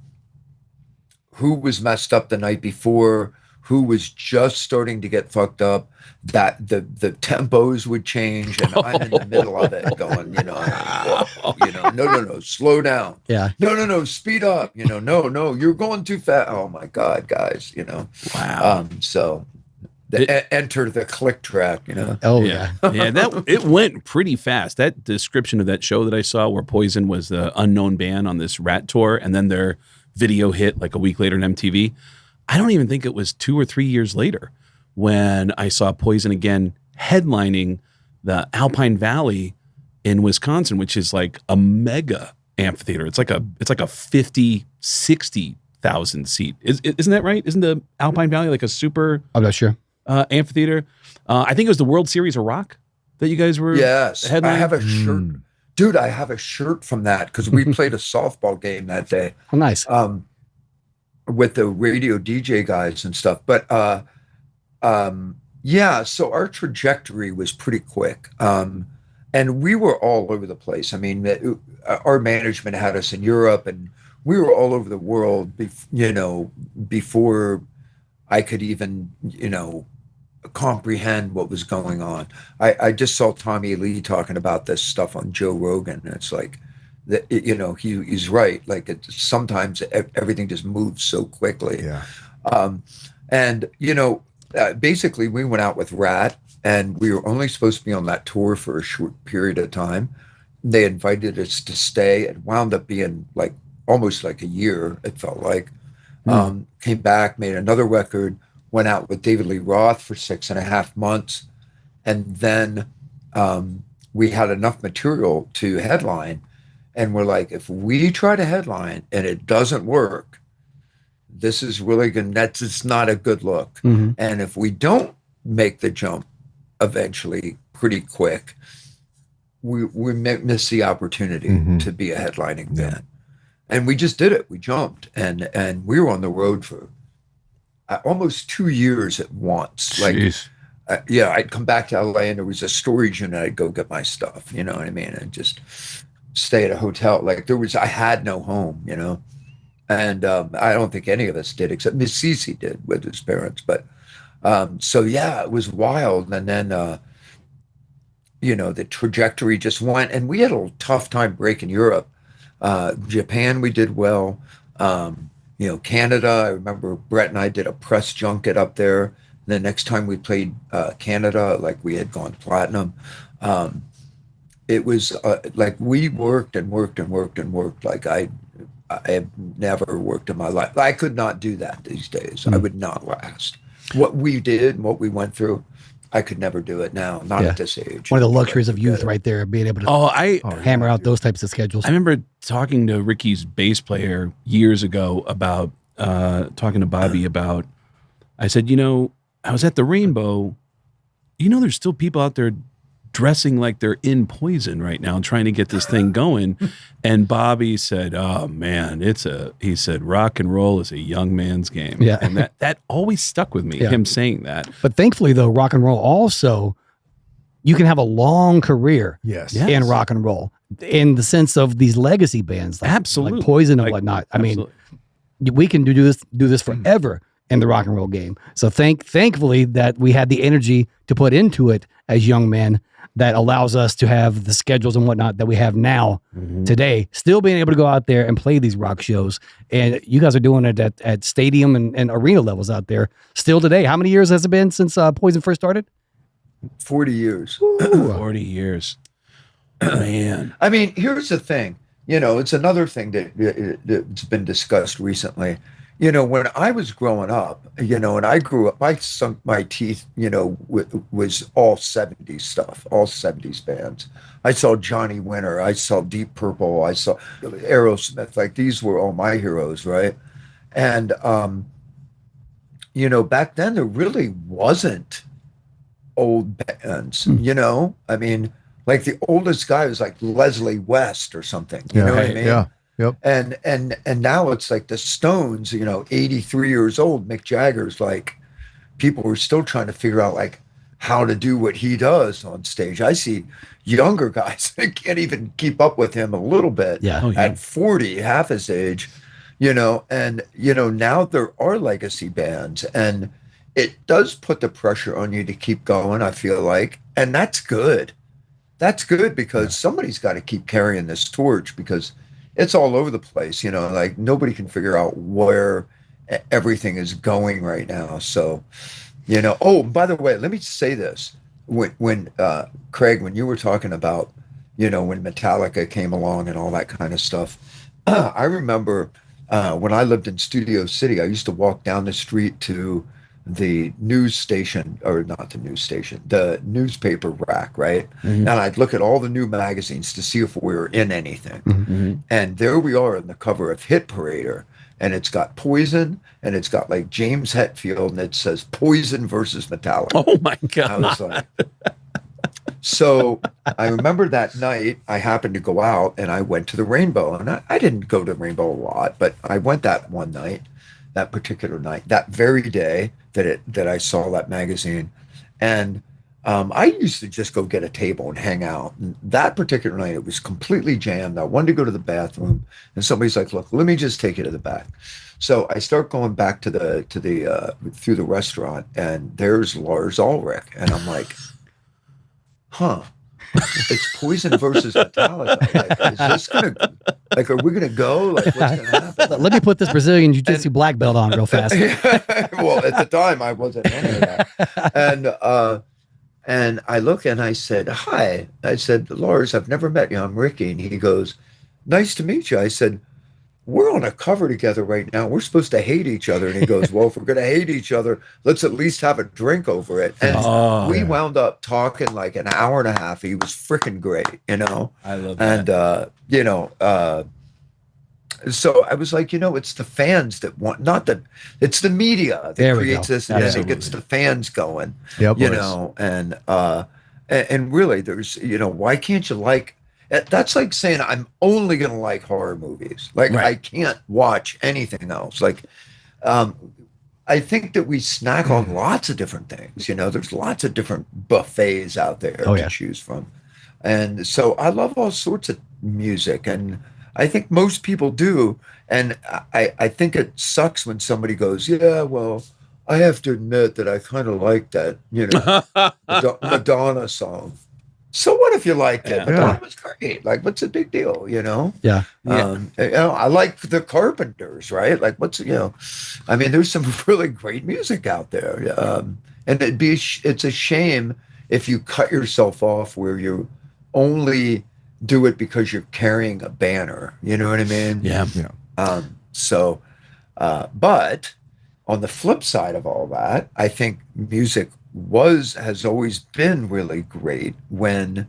who was messed up the night before, who was just starting to get fucked up, that the tempos would change, and I'm in the middle of it going, you know, whoa, you know, no, slow down. Yeah. No, speed up. You know, no, you're going too fast. Oh my God, guys, you know. Wow. So enter the click track, you know. Oh yeah. That it went pretty fast. That description of that show that I saw where Poison was the unknown band on this Ratt tour, and then their video hit like a week later on MTV. I don't even think it was 2 or 3 years later when I saw Poison again headlining the Alpine Valley in Wisconsin, which is like a mega amphitheater. It's like a 50, 60,000 seat. Isn't that right? Isn't the Alpine Valley like a super I'm not sure. Amphitheater? I think it was the World Series of Rock that you guys were headlining. I have a shirt. Dude, I have a shirt from that because we played a softball game that day. Oh, nice. With the radio DJ guys and stuff. But yeah, so our trajectory was pretty quick. And we were all over the place. I mean, our management had us in Europe, and we were all over the world, you know, before I could even, you know, comprehend what was going on. I just saw Tommy Lee talking about this stuff on Joe Rogan, and it's like, you know, he's right. Like sometimes everything just moves so quickly. Yeah. And you know, basically we went out with Ratt, and we were only supposed to be on that tour for a short period of time. They invited us to stay. It wound up being like almost like a year. It felt like. Came back, made another record, went out with David Lee Roth for 6.5 months, and then we had enough material to headline. And we're like, if we try to headline and it doesn't work, this is really good. It's not a good look. And if we don't make the jump eventually pretty quick, we miss the opportunity to be a headlining band. And we just did it. We jumped, and we were on the road for almost 2 years at once. Jeez. Like, yeah, I'd come back to LA, and there was a storage unit. I'd go get my stuff. You know what I mean? And just stay at a hotel. Like I had no home, you know, and I don't think any of us did, except Miss Cece did with his parents. But so yeah, it was wild. And then you know, the trajectory just went, and we had a tough time breaking Europe. Japan, we did well. You know, Canada, I remember Bret and I did a press junket up there. And the next time we played Canada, like we had gone platinum. It was like we worked and worked and worked and worked. Like I have never worked in my life. I could not do that these days. I would not last. What we did and what we went through, I could never do it now, not at this age. One of the luxuries of youth right there, being able to hammer out those types of schedules. I remember talking to Ricky's bass player years ago about, talking to Bobby about, I said, you know, I was at the Rainbow. You know, there's still people out there dressing like they're in Poison right now, trying to get this thing going. And Bobby said, oh man, he said, rock and roll is a young man's game. Yeah. And that always stuck with me, him saying that. But thankfully though, rock and roll also, you can have a long career in rock and roll in the sense of these legacy bands, like, like Poison and whatnot. I mean, we can do this forever in the rock and roll game. So thankfully that we had the energy to put into it as young men that allows us to have the schedules and whatnot that we have now today, still being able to go out there and play these rock shows. And you guys are doing it at stadium and arena levels out there still today. How many years has it been since Poison first started? 40 years. 40 years. Man. I mean, here's the thing. You know, it's another thing that's been discussed recently. you know, when I was growing up, you know, and I grew up, I sunk my teeth, you know, was all 70s stuff, all 70s bands. I saw Johnny Winter, I saw Deep Purple, I saw Aerosmith, like these were all my heroes, right? And, you know, back then there really wasn't old bands, you know? I mean, like the oldest guy was like Leslie West or something, you know what I mean? Yeah. Yep. And now it's like the Stones, you know, 83 years old, Mick Jagger's like, people are still trying to figure out like how to do what he does on stage. I see younger guys that can't even keep up with him a little bit at 40, half his age, you know, and, you know, now there are legacy bands and it does put the pressure on you to keep going, I feel like, and that's good. That's good because somebody's got to keep carrying this torch because it's all over the place, you know, like nobody can figure out where everything is going right now. So, you know, oh, by the way, let me say this. When Craig, when you were talking about, you know, when Metallica came along and all that kind of stuff, I remember when I lived in Studio City, I used to walk down the street to the news station, or not the news station, the newspaper rack, right? And I'd look at all the new magazines to see if we were in anything. And there we are on the cover of Hit Parader, and it's got Poison, and it's got like James Hetfield, and it says Poison versus Metallica. Oh my God. I was like, so I remember that night I happened to go out and I went to the Rainbow, and I didn't go to the Rainbow a lot, but I went that one night, that particular night, that very day that I saw that magazine. And I used to just go get a table and hang out. And that particular night, it was completely jammed. I wanted to go to the bathroom, and somebody's like, "Look, let me just take you to the back." So I start going back to the through the restaurant, and there's Lars Ulrich, and I'm like, "Huh." It's Poison versus Metallica. Like, is this gonna, like, are we gonna go? Like, what's gonna happen? Let me put this Brazilian Jiu-Jitsu black belt on real fast. Well, at the time, I wasn't any of that. And I look and I said, "Hi." I said, "Lars, I've never met you. I'm Rikki." And he goes, "Nice to meet you." I said, "We're on a cover together right now. We're supposed to hate each other." And he goes, "Well, if we're going to hate each other, let's at least have a drink over it." And we wound up talking like an hour and a half. He was freaking great, you know? I love that. And, you know, so I was like, you know, it's the fans that want, not that, it's the media that creates this, and it gets the fans going, you know? And really, there's, you know, why can't you like, that's like saying I'm only going to like horror movies. Like I can't watch anything else. Like, I think that we snack on lots of different things. You know, there's lots of different buffets out there to choose from. And so I love all sorts of music, and I think most people do. And I think it sucks when somebody goes, "Yeah, well, I have to admit that I kind of like that, you know, Madonna song." So what if you liked it? Madonna was great. Like, what's the big deal, you know? Yeah. You know, I like the Carpenters, right? Like, what's, you know, I mean, there's some really great music out there. And it's a shame if you cut yourself off where you only do it because you're carrying a banner. You know what I mean? Yeah. But on the flip side of all that, I think music has always been really great when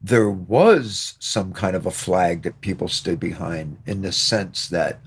there was some kind of a flag that people stood behind, in the sense that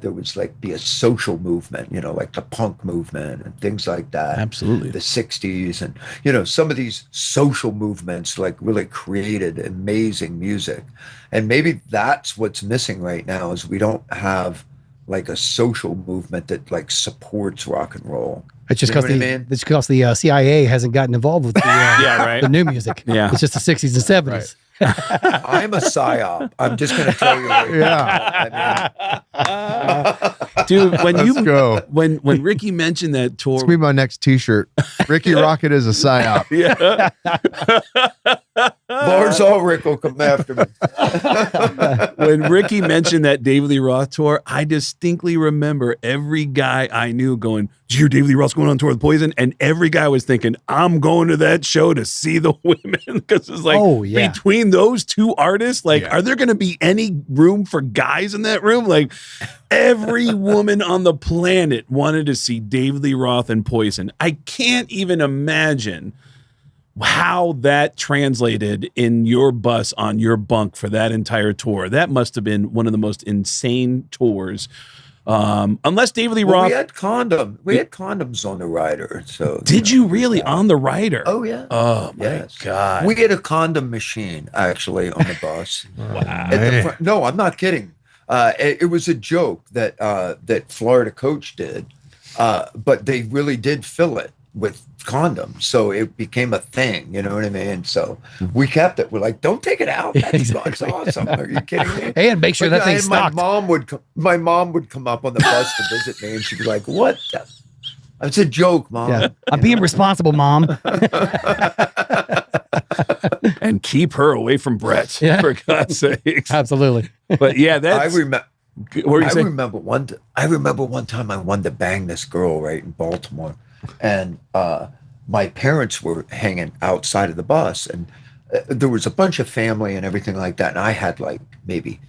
there was like be a social movement, you know, like the punk movement and things like that. Absolutely. The 60s, and, you know, some of these social movements like really created amazing music. And maybe that's what's missing right now, is we don't have like a social movement that like supports rock and roll. It's just because the CIA hasn't gotten involved with the, the new music. Yeah. It's just the 60s and 70s. I'm a psyop. I'm just going to tell you right now. I mean, dude, when Rikki mentioned that tour, it's gonna be my next T-shirt. Rikki Rockett is a psyop. Lars Ulrich will come after me. When Rikki mentioned that David Lee Roth tour, I distinctly remember every guy I knew going, "Did you hear David Lee Roth's going on tour with Poison?" And every guy was thinking, "I'm going to that show to see the women," because it's like, between those two artists, like, are there going to be any room for guys in that room? Like, every woman on the planet wanted to see David Lee Roth and Poison. I can't even imagine how that translated in your bus on your bunk for that entire tour. That must have been one of the most insane tours. Unless David Lee Roth. We had condoms on the rider. So did you really on the rider? Oh yeah. Oh my God. We had a condom machine actually on the bus. Wow. No, I'm not kidding. It was a joke that that Florida Coach did, but they really did fill it with condoms, so it became a thing. You know what I mean? So we kept it. We're like, don't take it out. That's awesome. Are you kidding me? And make sure that thing's stocked. My mom would come up on the bus to visit me, and she'd be like, "What? It's a joke, Mom." Yeah. I'm being responsible, Mom. And keep her away from Bret, for God's sakes. Absolutely. But yeah, that's. I remember one time I wanted to bang this girl right in Baltimore, and my parents were hanging outside of the bus, and there was a bunch of family and everything like that, and I had like maybe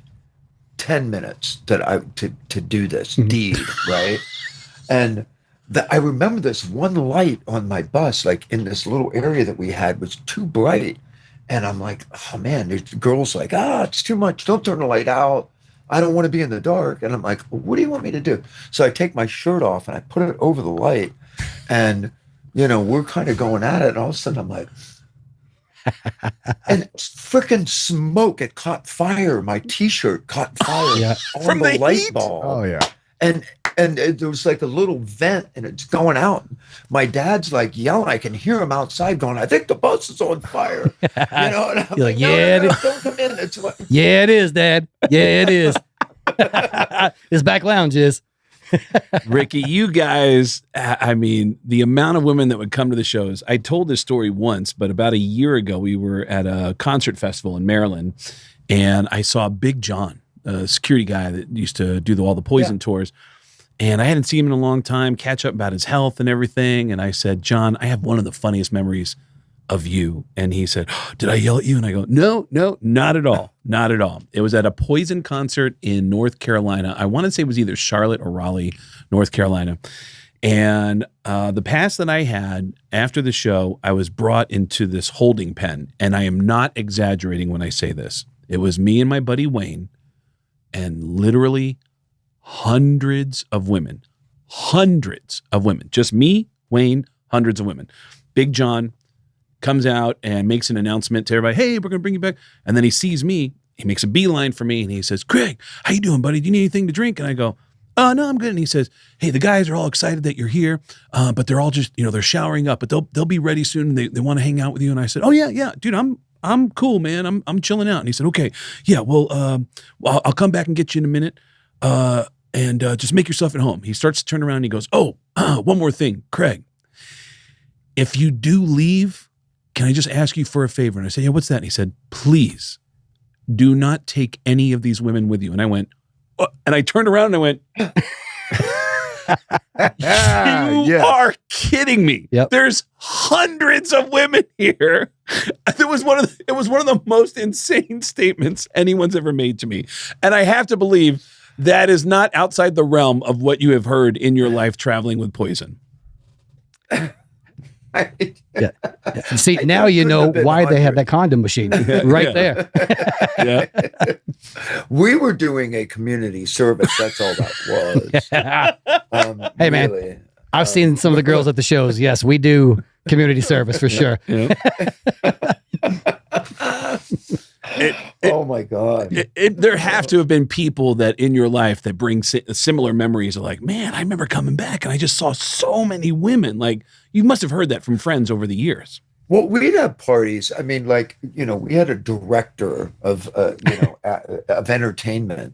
10 minutes to do this deed, right? And I remember this one light on my bus, like in this little area that we had, was too bright, and I'm like, oh man, there's girls like, it's too much. Don't turn the light out. I don't want to be in the dark. And I'm like, well, what do you want me to do? So I take my shirt off and I put it over the light, and, you know, we're kind of going at it. And all of a sudden I'm like, and freaking smoke, it caught fire. My t-shirt caught fire on from the light heat? bulb. Oh yeah. And there was like a little vent and it's going out. My dad's like yelling. I can hear him outside going, I think the bus is on fire. You know, and I'm like, no, don't come in. It's like, yeah, it is, Dad. Yeah, it is. This back lounge is. Rikki, you guys, I mean, the amount of women that would come to the shows. I told this story once, but about a year ago, we were at a concert festival in Maryland, and I saw Big John, a security guy that used to do all the Poison tours. And I hadn't seen him in a long time, catch up about his health and everything. And I said, John, I have one of the funniest memories of you. And he said, did I yell at you? And I go, no, not at all. Not at all. It was at a Poison concert in North Carolina. I want to say it was either Charlotte or Raleigh, North Carolina. And the pass that I had after the show, I was brought into this holding pen. And I am not exaggerating when I say this. It was me and my buddy Wayne, and literally hundreds of women, just me, Wayne, hundreds of women. Big John comes out and makes an announcement to everybody, hey, we're going to bring you back. And then he sees me, he makes a beeline for me, and he says, Craig, how you doing, buddy? Do you need anything to drink? And I go, oh, no, I'm good. And he says, hey, the guys are all excited that you're here, but they're all just, they're showering up, but they'll be ready soon. They want to hang out with you. And I said, oh, yeah, dude, I'm cool, man. I'm chilling out. And he said, okay, yeah, well, I'll come back and get you in a minute. And just make yourself at home. He starts to turn around and he goes, one more thing, Craig. If you do leave, can I just ask you for a favor? And I said, yeah, what's that? And he said, please do not take any of these women with you. And I went, oh, and I turned around and I went, you are kidding me. Yep. There's hundreds of women here. It was one of the most insane statements anyone's ever made to me. And I have to believe that is not outside the realm of what you have heard in your life traveling with Poison. Yeah. See, now you know why they have that condom machine right there. Yeah. We were doing a community service. That's all that was. Hey, man, really, I've seen some of the girls at the shows. Yes, we do community service for sure. Yeah. Oh my God. There have to have been people that in your life that bring similar memories of like, man, I remember coming back and I just saw so many women. Like, you must have heard that from friends over the years. Well, we'd have parties. I mean, like, we had a director of, of entertainment,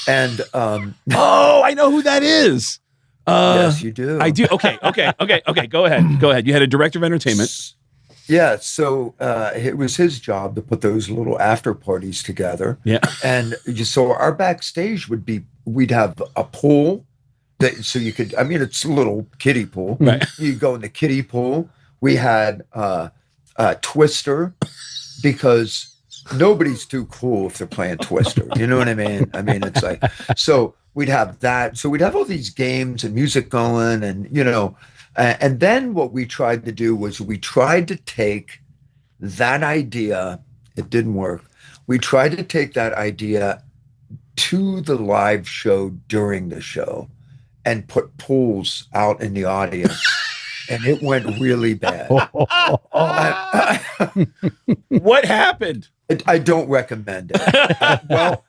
and oh, I know who that is. Yes, you do. I do. Okay. Go ahead. You had a director of entertainment. Yeah, so it was his job to put those little after parties together. Yeah. And so our backstage we'd have a pool so you could, I mean, it's a little kiddie pool. Right. You go in the kiddie pool. We had a Twister, because nobody's too cool if they're playing Twister. You know what I mean? I mean, it's like, so we'd have that. So we'd have all these games and music going, and, and then what we tried to do was we tried to take that idea. It didn't work. We tried to take that idea to the live show during the show and put pools out in the audience. And it went really bad. What happened? I don't recommend it. Well,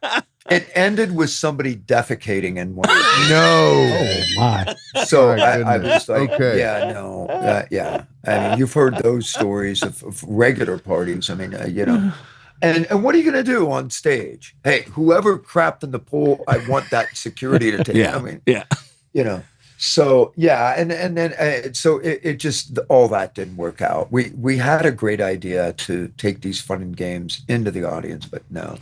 it ended with somebody defecating in one of the No. Oh my. So My I goodness. was like, Okay. yeah, no, yeah. I mean, you've heard those stories of regular parties. I mean, and what are you going to do on stage? Hey, whoever crapped in the pool, I want that security to take. Yeah. I mean, Yeah. So yeah, and then so it just, all that didn't work out. We had a great idea to take these fun and games into the audience, but no.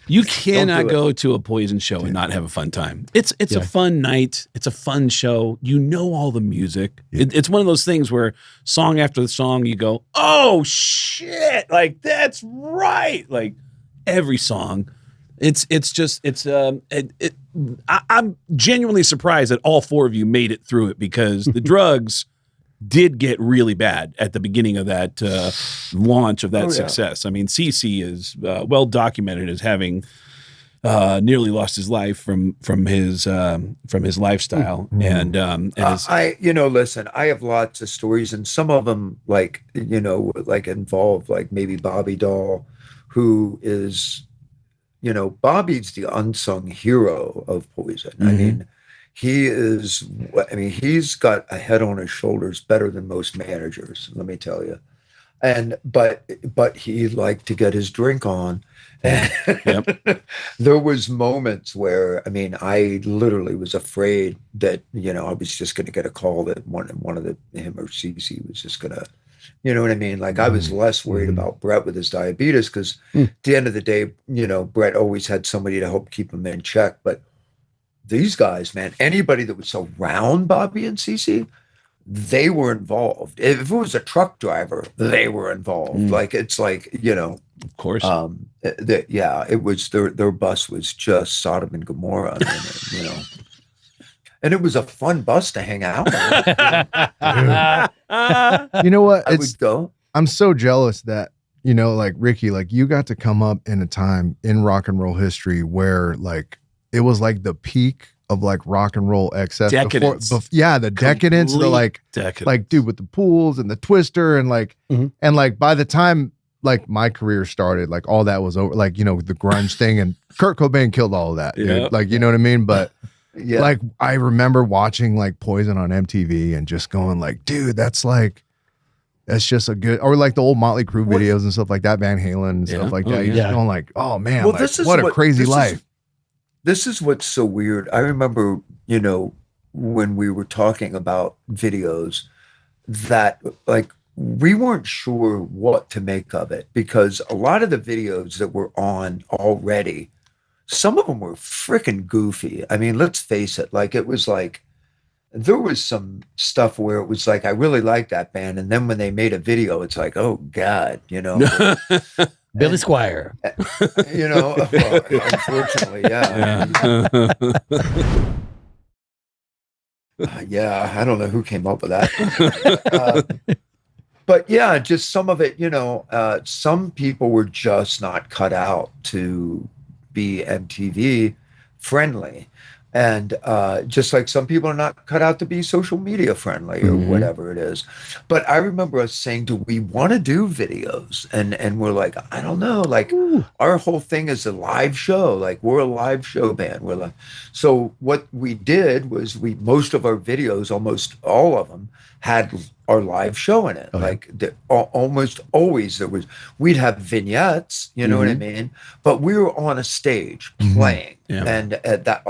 You cannot do it. go to a Poison show and not have a fun time. It's a fun night. It's a fun show. You know all the music. It's one of those things where song after song you go, oh shit, like that's right. Like every song. I'm genuinely surprised that all four of you made it through it, because the drugs did get really bad at the beginning of that launch of that success. I mean, CC is well documented as having nearly lost his life from his lifestyle, and listen, I have lots of stories, and some of them involve maybe Bobby Dall, who is. Bobby's the unsung hero of Poison. Mm-hmm. I mean, he's got a head on his shoulders better than most managers, let me tell you. But he liked to get his drink on. And there was moments where, I mean, I literally was afraid that, I was just going to get a call that him or CC was just going to, you know what I mean? Like, I was less worried about Bret with his diabetes, because at the end of the day, Bret always had somebody to help keep him in check. But these guys, man, anybody that was around Bobby and CC, they were involved. If it was a truck driver, they were involved. Like, it's like, of course. It was their bus was just Sodom and Gomorrah, And it was a fun bus to hang out with. You know what? I would go. I'm so jealous that, like Rikki, like you got to come up in a time in rock and roll history where it was the peak of rock and roll excess. Decadence. The decadence. Decadence. Dude, with the pools and the Twister and and by the time my career started, all that was over, the grunge thing, and Kurt Cobain killed all of that. Dude. You know what I mean? But yeah, I remember watching Poison on MTV and just going dude, that's just a good, or the old Mötley Crüe videos and stuff like that, Van Halen and stuff like that. You're just going oh man, what a crazy life. This is what's so weird. I remember, when we were talking about videos, that we weren't sure what to make of it, because a lot of the videos that were on already, some of them were freaking goofy. I mean, let's face it. It was there was some stuff where it was I really liked that band. And then when they made a video, it's oh God, Billy Squire. Unfortunately, yeah. I don't know who came up with that. But yeah, just some of it, some people were just not cut out to be MTV friendly. And just like some people are not cut out to be social media friendly or whatever it is. But I remember us saying, do we want to do videos? And we're I don't know. Our whole thing is a live show. We're a live show band. So what we did was most of our videos, almost all of them, had our live show in it. Okay. Almost always we'd have vignettes, you know what I mean? But we were on a stage playing. Yeah. And that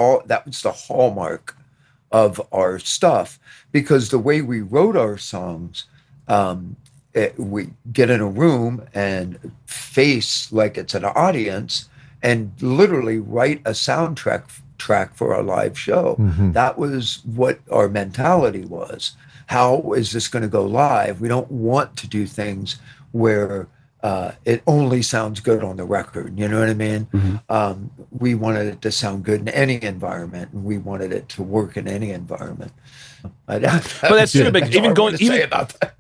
was the hallmark of our stuff, because the way we wrote our songs, we get in a room and face like it's an audience and literally write a soundtrack for our live show. That was what our mentality was. How is this going to go live? We don't want to do things where it only sounds good on the record. You know what I mean? We wanted it to sound good in any environment, and we wanted it to work in any environment. But that's true. But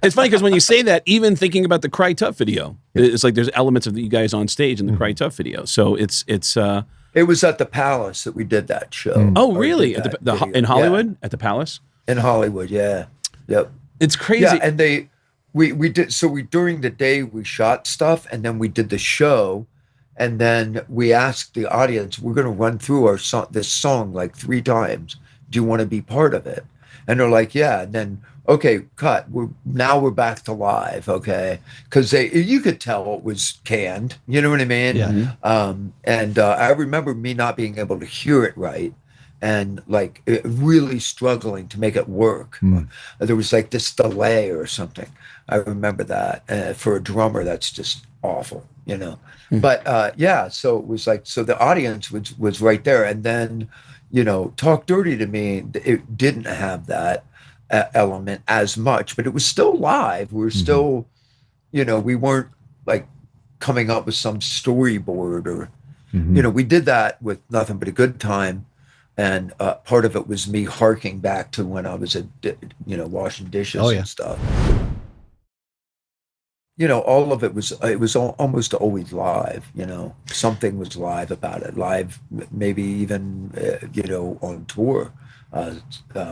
it's funny because when you say that, even thinking about the Cry Tough video, it's like there's elements of you guys on stage in the Cry Tough video. So it's. It was at the Palace that we did that show. Oh, really? In Hollywood? Yeah. At the Palace? In Hollywood, yeah. Yep. It's crazy. Yeah, and we did, so we, during the day we shot stuff, and then we did the show, and then we asked the audience, we're going to run through this song like 3 times. Do you want to be part of it? And they're like, yeah. And then, okay, cut. Now we're back to live, okay? Because you could tell it was canned. You know what I mean? Yeah. And I remember me not being able to hear it right, and like really struggling to make it work. There was like this delay or something. I remember that. For a drummer, that's just awful, you know. But yeah, so it was like, so the audience was right there, and then, you know, Talk Dirty to Me, it didn't have that element as much, but it was still live. We were still, you know, we weren't like coming up with some storyboard or, you know, we did that with Nothing But a Good Time. And part of it was me harking back to when I was, washing dishes and stuff. You know, all of it was almost always live, you know. Something was live about it. Live, maybe even, on tour.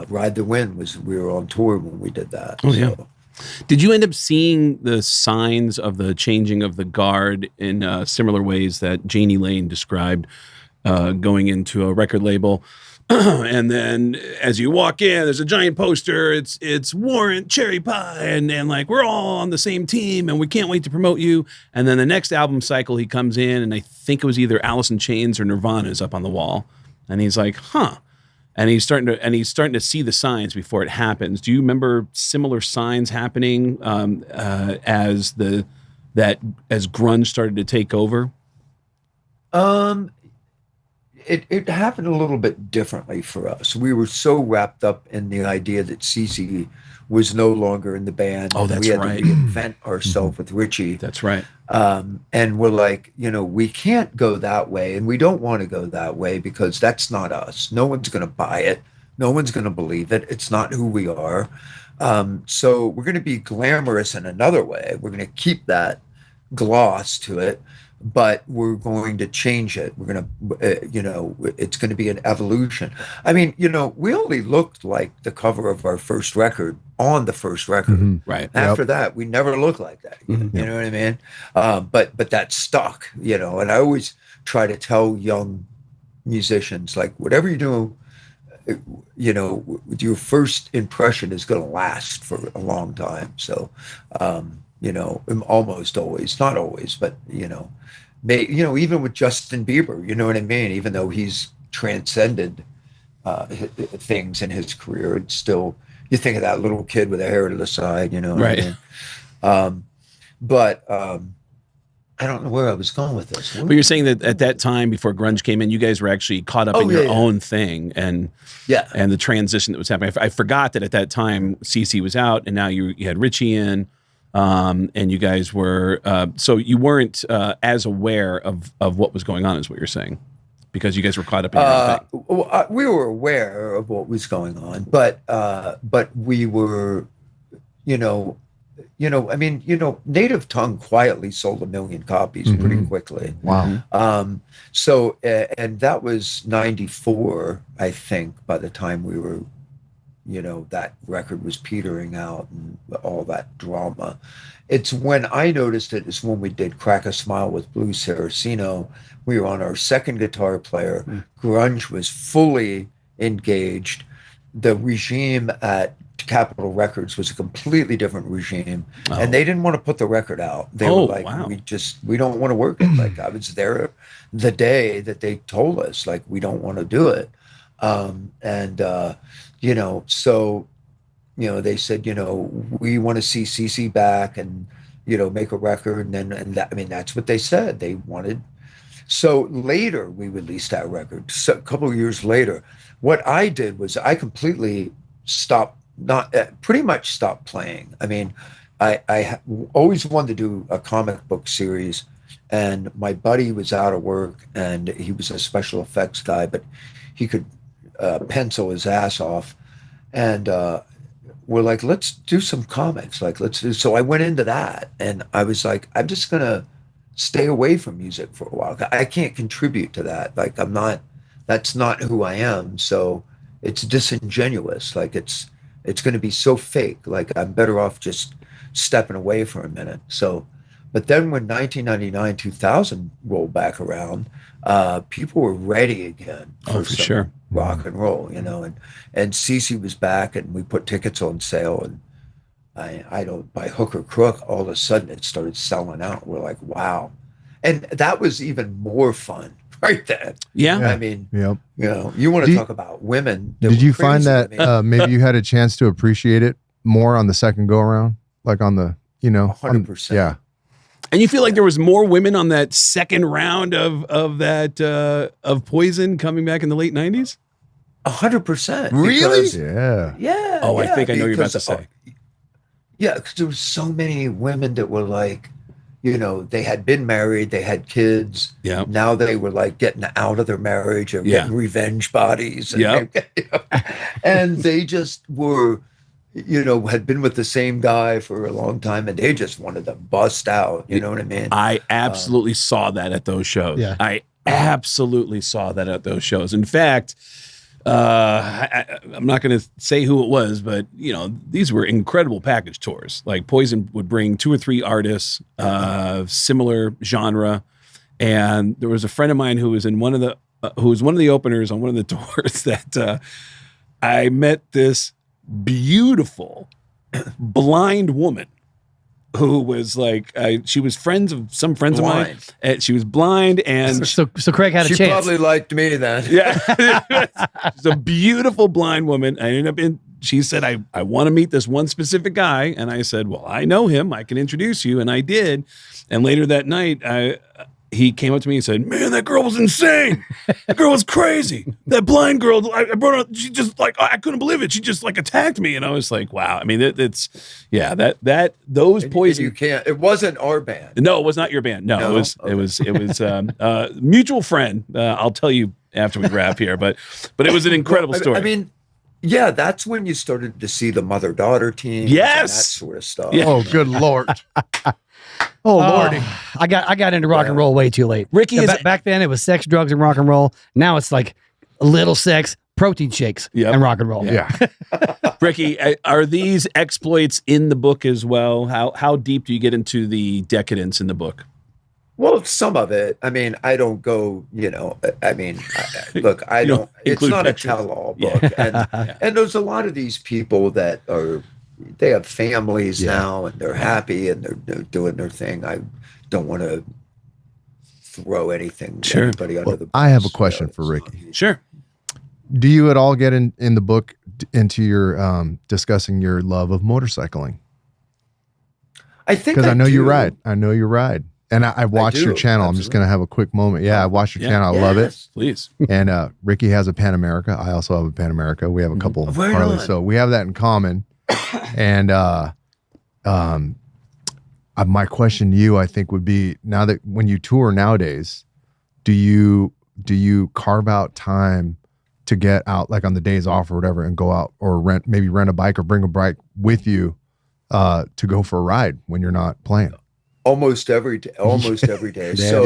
Ride the Wind we were on tour when we did that. Oh, yeah. Did you end up seeing the signs of the changing of the guard in similar ways that Janie Lane described going into a record label? And then as you walk in, there's a giant poster. It's Warrant Cherry Pie, and like we're all on the same team, and we can't wait to promote you. And then the next album cycle, he comes in, and I think it was either Alice in Chains or Nirvana is up on the wall, and he's like, huh. And he's starting to see the signs before it happens. Do you remember similar signs happening as grunge started to take over? It happened a little bit differently for us. We were so wrapped up in the idea that Cece was no longer in the band. Oh, that's right. We right. had to reinvent ourselves with Richie. That's right. And we're like, you know, we can't go that way, and we don't want to go that way because that's not us. No one's going to buy it. No one's going to believe it. It's not who we are. So we're going to be glamorous in another way. We're going to keep that gloss to it, but we're going to change it. We're going to, it's going to be an evolution. I mean, you know, we only looked like the cover of our first record on the first record. Right. After that, we never looked like that. You know what I mean? But that stuck, you know, and I always try to tell young musicians, like, whatever you do, you know, your first impression is going to last for a long time. So, you know, almost always, not always, but, you know, even with Justin Bieber, you know what I mean? Even though he's transcended things in his career, it's still, you think of that little kid with a hair to the side, you know? Right. I mean? But I don't know where I was going with this. But you're saying that at that time, before grunge came in, you guys were actually caught up in your own thing, and the transition that was happening. I forgot that at that time, Cece was out, and now you had Richie in. And you guys were, so you weren't as aware of what was going on, is what you're saying, because you guys were caught up in your own thing. We were aware of what was going on, but we were, I mean, Native Tongue quietly sold 1 million copies pretty quickly. Wow. So, and that was 94, I think, by the time we were, that record was petering out and all that drama. It's when I noticed it is when we did Crack a Smile with Blue Saraceno. We were on our second guitar player. Grunge was fully engaged. The regime at Capitol Records was a completely different regime. And they didn't want to put the record out. They were like, we don't want to work it. Like, I was there the day that they told us, like, we don't want to do it. So they said, we want to see CC back and, make a record. And that, I mean, that's what they said they wanted. So later we released that record. So a couple of years later, what I did was I completely pretty much stopped playing. I mean, I always wanted to do a comic book series, and my buddy was out of work, and he was a special effects guy, but he could pencil his ass off. And we're like, let's do some comics. So I went into that, and I was like, I'm just going to stay away from music for a while. I can't contribute to that. Like, that's not who I am. So it's disingenuous. Like, it's going to be so fake. Like, I'm better off just stepping away for a minute. So, but then when 1999, 2000 rolled back around, people were ready again for sure. Rock and roll, and CC was back, and we put tickets on sale, and I don't, by hook or crook, all of a sudden it started selling out. We're like, wow. And that was even more fun right then. Yeah. I mean, yep. You want to talk about women. Did you find that maybe you had a chance to appreciate it more on the second go around? Like on the, 100%. Yeah. And you feel like there was more women on that second round of Poison coming back in the late 90s? 100%. Really? Yeah. Yeah. Oh, I think I know you're about to say. Yeah, because there was so many women that were like, they had been married, they had kids. Yeah. Now they were like getting out of their marriage or getting revenge bodies. And, and they just were, had been with the same guy for a long time, and they just wanted to bust out. You know what I mean? I absolutely saw that at those shows. Yeah. I absolutely saw that at those shows. In fact, I'm not going to say who it was, but these were incredible package tours. Like Poison would bring 2 or 3 artists, similar genre, and there was a friend of mine who was in one of the openers on one of the tours that I met this beautiful blind woman who was like, she was friends of some friends of mine, and she was blind, and so Craig had a she chance. Probably liked me then. Yeah, she's a beautiful blind woman. I ended up she said, I want to meet this one specific guy, and I said, well, I know him, I can introduce you, and I did. And later that night, he came up to me and said, man, that girl was insane. That girl was crazy. That blind girl, I brought her, she just like, I couldn't believe it. She just like attacked me. And I was like, wow. I mean, those Poison. You can't, it wasn't our band. No, it was not your band. No. It was mutual friend. I'll tell you after we wrap here, but it was an incredible story. I mean, yeah, that's when you started to see the mother-daughter team. Yes. And that sort of stuff. Yeah. Oh, good Lord. Oh Lordy! I got into rock and roll way too late. Ricky, back then it was sex, drugs, and rock and roll. Now it's like a little sex, protein shakes, and rock and roll. Yeah. Ricky, are these exploits in the book as well? How deep do you get into the decadence in the book? Well, some of it. I mean, I don't go. I mean, look, I don't. It's not a tell-all book, and there's a lot of these people that are. They have families now, and they're happy, and they're doing their thing. I don't want to throw anything anybody under the bus. I have a question for Ricky. Sure. Do you at all get in the book into your discussing your love of motorcycling? I think because I know you ride. I know you ride, and I watched your channel. Absolutely. I'm just gonna have a quick moment. Yeah, I watched your channel. I love it. Please. And Ricky has a Pan America. I also have a Pan America. We have a couple Harleys, so we have that in common. And my question to you, I think, would be, now that when you tour nowadays, do you carve out time to get out, like on the days off or whatever, and go out or rent a bike or bring a bike with you to go for a ride when you're not playing? Almost every day. So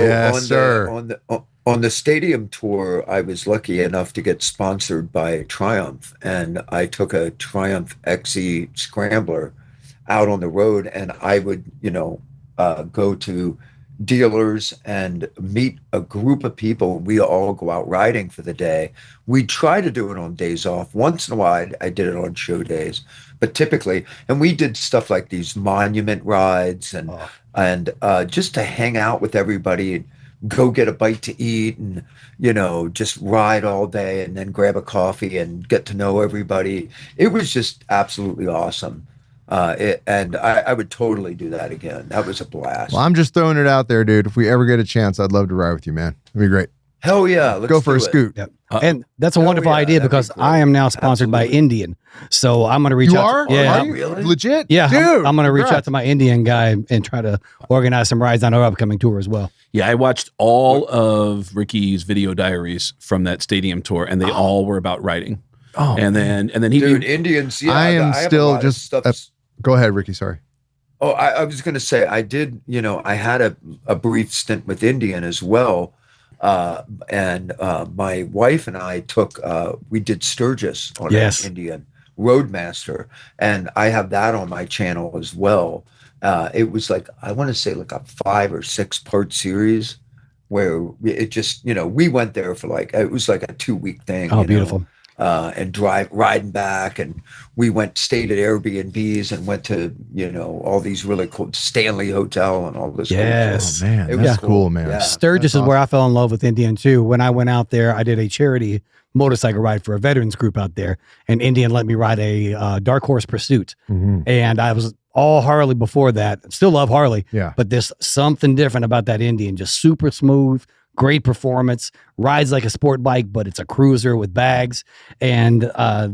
on the stadium tour, I was lucky enough to get sponsored by Triumph, and I took a Triumph XE Scrambler out on the road, and I would, go to dealers and meet a group of people. We all go out riding for the day. We try to do it on days off. Once in a while, I did it on show days, but typically, and we did stuff like these monument rides and just to hang out with everybody. go get a bite to eat and, just ride all day and then grab a coffee and get to know everybody. It was just absolutely awesome. And I would totally do that again. That was a blast. Well, I'm just throwing it out there, dude. If we ever get a chance, I'd love to ride with you, man. It'd be great. Hell yeah. Let's go for a it. scoot. Yep. And that's a wonderful idea because I am now sponsored by Indian. So I'm going to reach out. Yeah. Are you really? Legit? Yeah. Dude, I'm going to reach out to my Indian guy and try to organize some rides on our upcoming tour as well. Yeah, I watched all of Ricky's video diaries from that stadium tour, and they all were about riding. Oh, and then he Dude, Indians. Yeah, I am still just stuff. Go ahead, Ricky. Sorry. Oh, I was going to say, I did, I had a brief stint with Indian as well. And my wife and I we did Sturgis on Indian Roadmaster. And I have that on my channel as well. It was like, I want to say like a 5 or 6 part series where it just, we went there for it was like a 2-week thing. Oh, beautiful. And riding back, and we stayed at Airbnbs and went to all these really cool Stanley Hotel and all this. Yes, cool. Oh, man, it was was cool, man. Yeah. Sturgis is where I fell in love with Indian too. When I went out there, I did a charity motorcycle ride for a veterans group out there, and Indian let me ride a Dark Horse Pursuit, and I was all Harley before that. Still love Harley, but there's something different about that Indian. Just super smooth. Great performance, rides like a sport bike, but it's a cruiser with bags. And I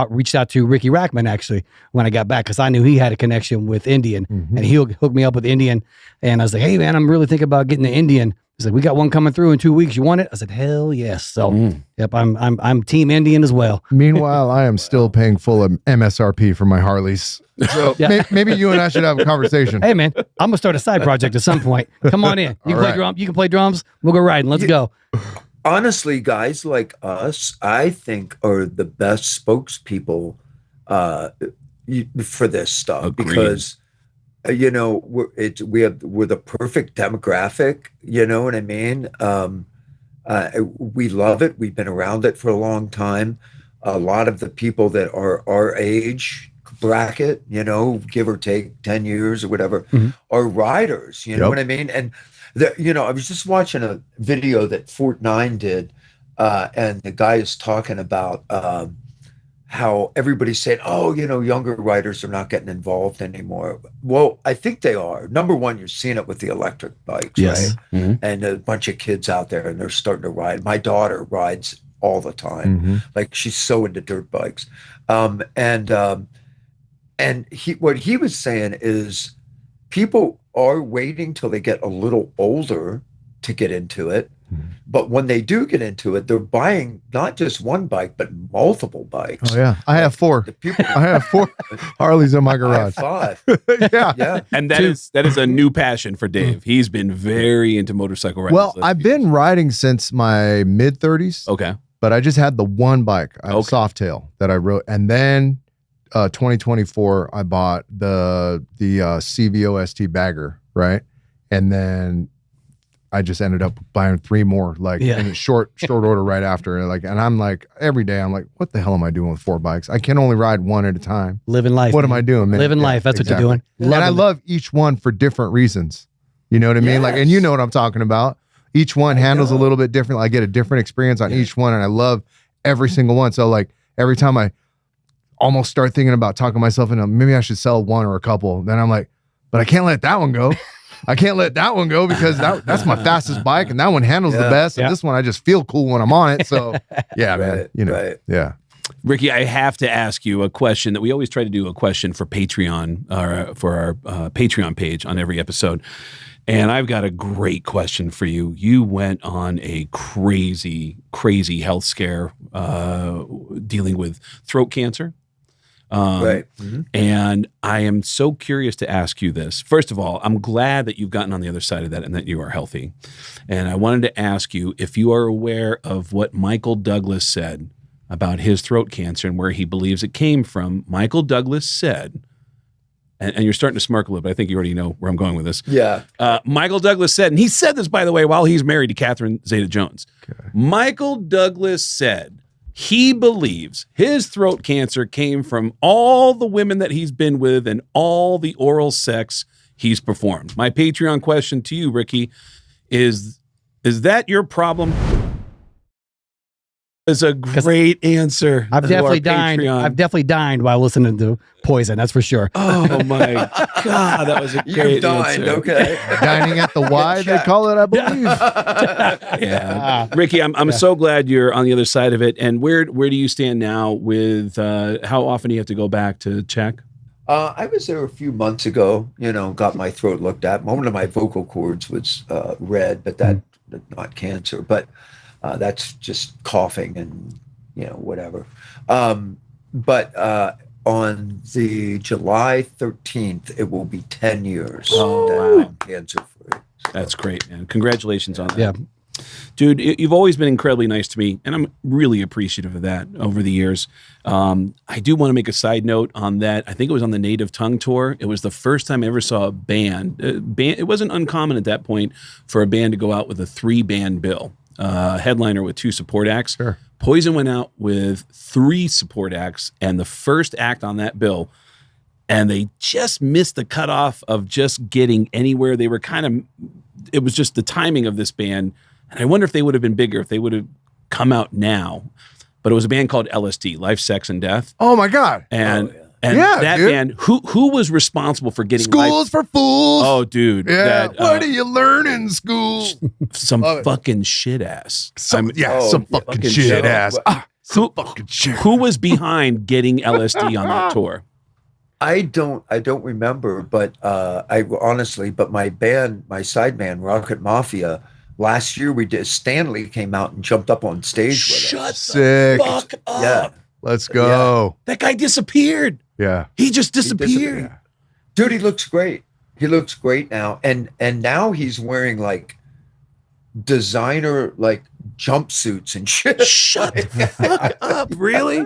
reached out to Rikki Rockett actually when I got back because I knew he had a connection with Indian, and he hooked me up with Indian. And I was like, "Hey man, I'm really thinking about getting the Indian." He's like, "We got one coming through in 2 weeks. You want it?" I said, "Hell yes!" So, yep, I'm Team Indian as well. Meanwhile, I am still paying full MSRP for my Harleys. So maybe you and I should have a conversation. Hey man, I'm gonna start a side project at some point. Come on in. You can play drum. You can play drums. We'll go riding. Let's go. Honestly, guys like us, I think, are the best spokespeople for this stuff. Agreed. Because we're the perfect demographic. You know what I mean? We love it. We've been around it for a long time. A lot of the people that are our age bracket, give or take 10 years or whatever, are riders. You know what I mean? And I was just watching a video that Fort 9 did, and the guy is talking about how everybody's saying, younger riders are not getting involved anymore. Well, I think they are. Number one, you're seeing it with the electric bikes, right? And a bunch of kids out there, and they're starting to ride. My daughter rides all the time. Like, she's so into dirt bikes. And what he was saying is people are waiting till they get a little older to get into it. But when they do get into it, they're buying not just one bike, but multiple bikes. Oh, yeah. I have 4. I have 4 Harleys in my garage. I have 5. Yeah. And that is a new passion for Dave. He's been very into motorcycle riding. Well, I've been riding since my mid-30s. Okay. But I just had the one bike, a Softail, that I rode. And then 2024, I bought the CVO ST bagger, right? And then I just ended up buying 3 more, in short order right after. And I'm like, every day I'm like, what the hell am I doing with 4 bikes? I can only ride one at a time. Living life. What am I doing, man? Living life. That's exactly what you're doing. I love each one for different reasons. You know what I mean? And you know what I'm talking about. Each one handles a little bit different. I get a different experience on each one, and I love every single one. So every time I almost start thinking about talking myself into maybe I should sell one or a couple, then I'm like, but I can't let that one go. I can't let that one go because that's my fastest bike, and that one handles the best. And this one, I just feel cool when I'm on it. So man, yeah. Rikki, I have to ask you a question that we always try to do, a question for Patreon, or for our Patreon page on every episode. And I've got a great question for you. You went on a crazy, crazy health scare dealing with throat cancer. Right. And I am so curious to ask you this. First of all, I'm glad that you've gotten on the other side of that and that you are healthy. And I wanted to ask you if you are aware of what Michael Douglas said about his throat cancer and where he believes it came from. Michael Douglas said, and you're starting to smirk a little bit. I think you already know where I'm going with this. Yeah. Michael Douglas said, and he said this, by the way, while he's married to Catherine Zeta-Jones. Okay. Michael Douglas said he believes his throat cancer came from all the women that he's been with and all the oral sex he's performed. My Patreon question to you, Rikki, is Is that your problem? Is a great answer. I've definitely dined. I've definitely dined while listening to Poison. That's for sure. Oh my God, that was a great dined, answer. Okay. Dining at the Y, they call it, I believe. Yeah, Rikki, I'm so glad you're on the other side of it. And where do you stand now with how often do you have to go back to check? I was there a few months ago. Got my throat looked at. One of my vocal cords was red, but that's not cancer. But that's just coughing and whatever. But on the July 13th, it will be 10 years. Oh, wow. Cancer free. So. That's great, man. Congratulations on that. Yeah. Dude, you've always been incredibly nice to me, and I'm really appreciative of that over the years. I do want to make a side note on that. I think it was on the Native Tongue tour. It was the first time I ever saw a band. It wasn't uncommon at that point for a band to go out with a 3-band bill. Headliner with 2 support acts. Sure. Poison went out with 3 support acts, and the first act on that bill, and they just missed the cutoff of just getting anywhere. They were it was just the timing of this band. And I wonder if they would have been bigger if they would have come out now. But it was a band called LSD, Life, Sex, and Death. Oh my God. And Yeah, that dude. band, who was responsible for getting Schools for fools. Oh, dude. Yeah. That, What do you learn in school? some Love it. fucking shit ass. Some fucking fucking shit shit. ass. Who, Fucking shit. who was behind getting LSD on that tour? I don't remember, but but my band, my side band, Rocket Mafia, last year Stanley came out and jumped up on stage with us. Sick. Fuck up. Yeah. Let's go. That guy disappeared. Yeah. He just disappeared. Dude, he looks great. He looks great now. And now he's wearing like designer like jumpsuits and shit. Shut the fuck up. Really?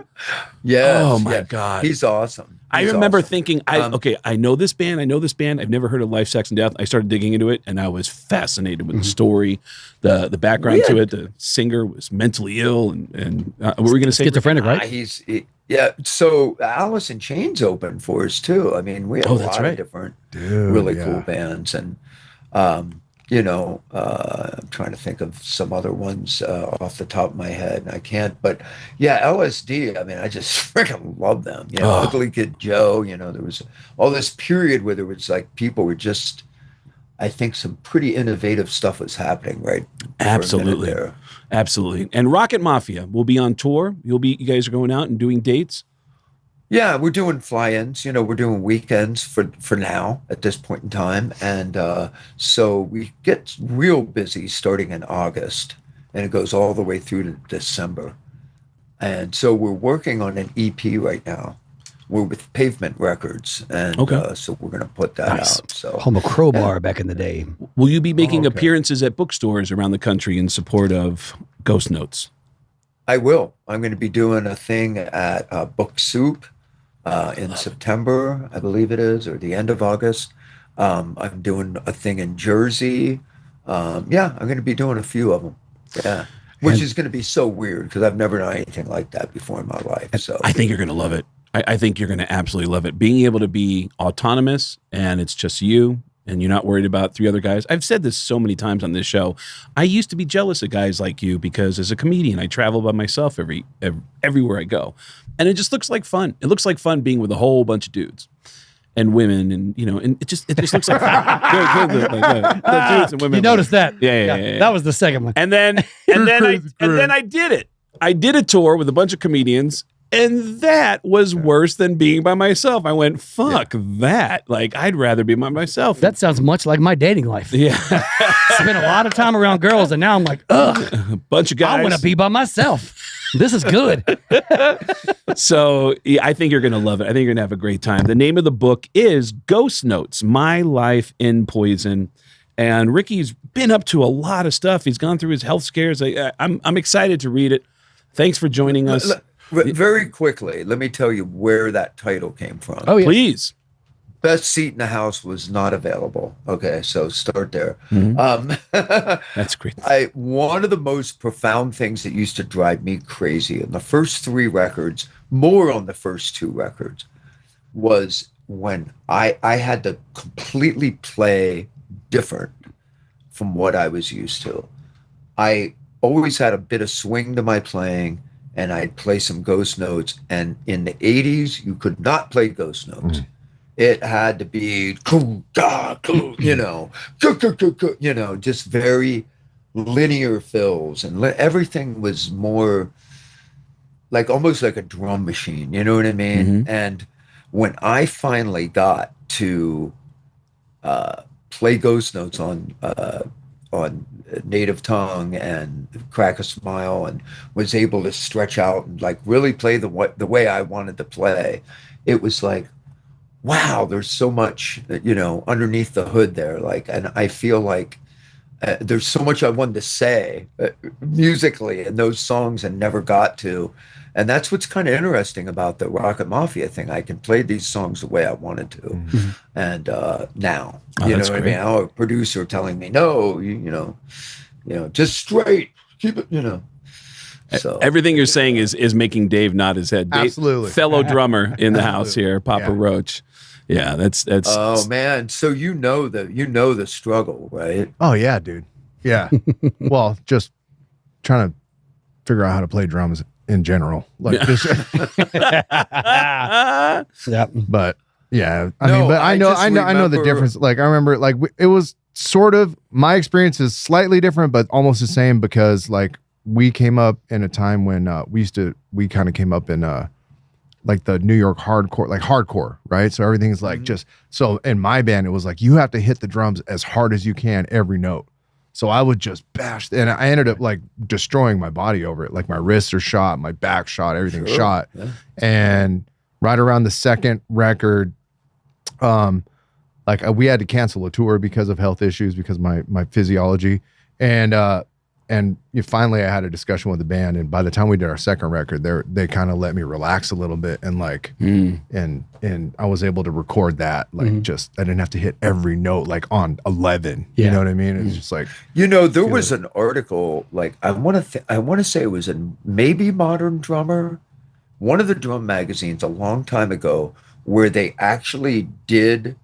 Yeah. Oh my God. He's awesome. I remember thinking, I know this band. I've never heard of Life, Sex, and Death. I started digging into it, and I was fascinated with the story, the background to it. The singer was mentally ill, and what were we going to say? Schizophrenic, right? Yeah. So Alice in Chains opened for us too. I mean, we had a lot of different really cool bands, and I'm trying to think of some other ones off the top of my head, and I can't. But yeah, LSD. I mean, I just freaking love them. Ugly Kid Joe. There was all this period where there was like people were just. I think some pretty innovative stuff was happening, right? Absolutely, absolutely. And Rocket Mafia will be on tour. You guys are going out and doing dates. Yeah, we're doing fly-ins. We're doing weekends for now at this point in time, and so we get real busy starting in August, and it goes all the way through to December. And so we're working on an EP right now. We're with Pavement Records, and so we're going to put that out. So home of Crowbar back in the day. Will you be making appearances at bookstores around the country in support of Ghost Notes? I will. I'm going to be doing a thing at Book Soup in September, I believe it is, or the end of August. I'm doing a thing in Jersey. I'm going to be doing a few of them. Yeah, which is going to be so weird because I've never done anything like that before in my life. So I think you're going to love it. I think you're going to absolutely love it. Being able to be autonomous and it's just you and you're not worried about 3 other guys. I've said this so many times on this show. I used to be jealous of guys like you because as a comedian, I travel by myself everywhere I go. And it just looks like fun. It looks like fun being with a whole bunch of dudes and women and, and it just looks like fun. The dudes and women. You noticed that. Yeah. That was the second one. And then I did it. I did a tour with a bunch of comedians. And that was worse than being by myself. I went, fuck that. Like, I'd rather be by myself. That sounds much like my dating life. Yeah. Spent a lot of time around girls, and now I'm like, ugh. A bunch of guys. I want to be by myself. This is good. So I think you're going to love it. I think you're going to have a great time. The name of the book is Ghost Notes, My Life in Poison. And Rikki's been up to a lot of stuff. He's gone through his health scares. I'm excited to read it. Thanks for joining us. Very quickly, let me tell you where that title came from. Oh, yeah. Please. Best seat in the house was not available. Okay, so start there. That's great. One of the most profound things that used to drive me crazy in the first 3 records, more on the first 2 records, was when I had to completely play different from what I was used to. I always had a bit of swing to my playing, and I'd play some ghost notes. And in the 80s, you could not play ghost notes. It had to be, just very linear fills, and everything was more like almost like a drum machine. You know what I mean? And when I finally got to play ghost notes on native tongue and crack a smile, and was able to stretch out and like really play the way I wanted to play, it was like, wow, there's so much, underneath the hood there. Like, and I feel like there's so much I wanted to say musically in those songs and never got to. And that's what's kind of interesting about the Rocket Mafia thing. I can play these songs the way I wanted to. And now, you know what I mean? Now a producer telling me, no, just straight, keep it, So everything you're saying is making Dave nod his head. Dave, Absolutely. fellow drummer in the house here, Papa Roach. Yeah, that's. Oh man, so you know the struggle, right? Oh yeah, dude. Yeah. Well, just trying to figure out how to play drums in general, like this. But yeah, I know the difference. Like I remember, like it was sort of, my experience is slightly different, but almost the same, because like we came up in a time when we kind of came up in like the New York hardcore, right? So everything's like just, so in my band, it was like, you have to hit the drums as hard as you can every note. So I would just bash, and I ended up like destroying my body over it. Like my wrists are shot, my back shot, everything's shot. Yeah. And right around the second record, we had to cancel a tour because of health issues, because my physiology. And finally, I had a discussion with the band, and by the time we did our second record, they kind of let me relax a little bit, and like, and I was able to record that, like just, I didn't have to hit every note like on 11. Yeah. You know what I mean? It's just like, there was an article, like I want to say it was in maybe Modern Drummer, one of the drum magazines a long time ago, where they actually did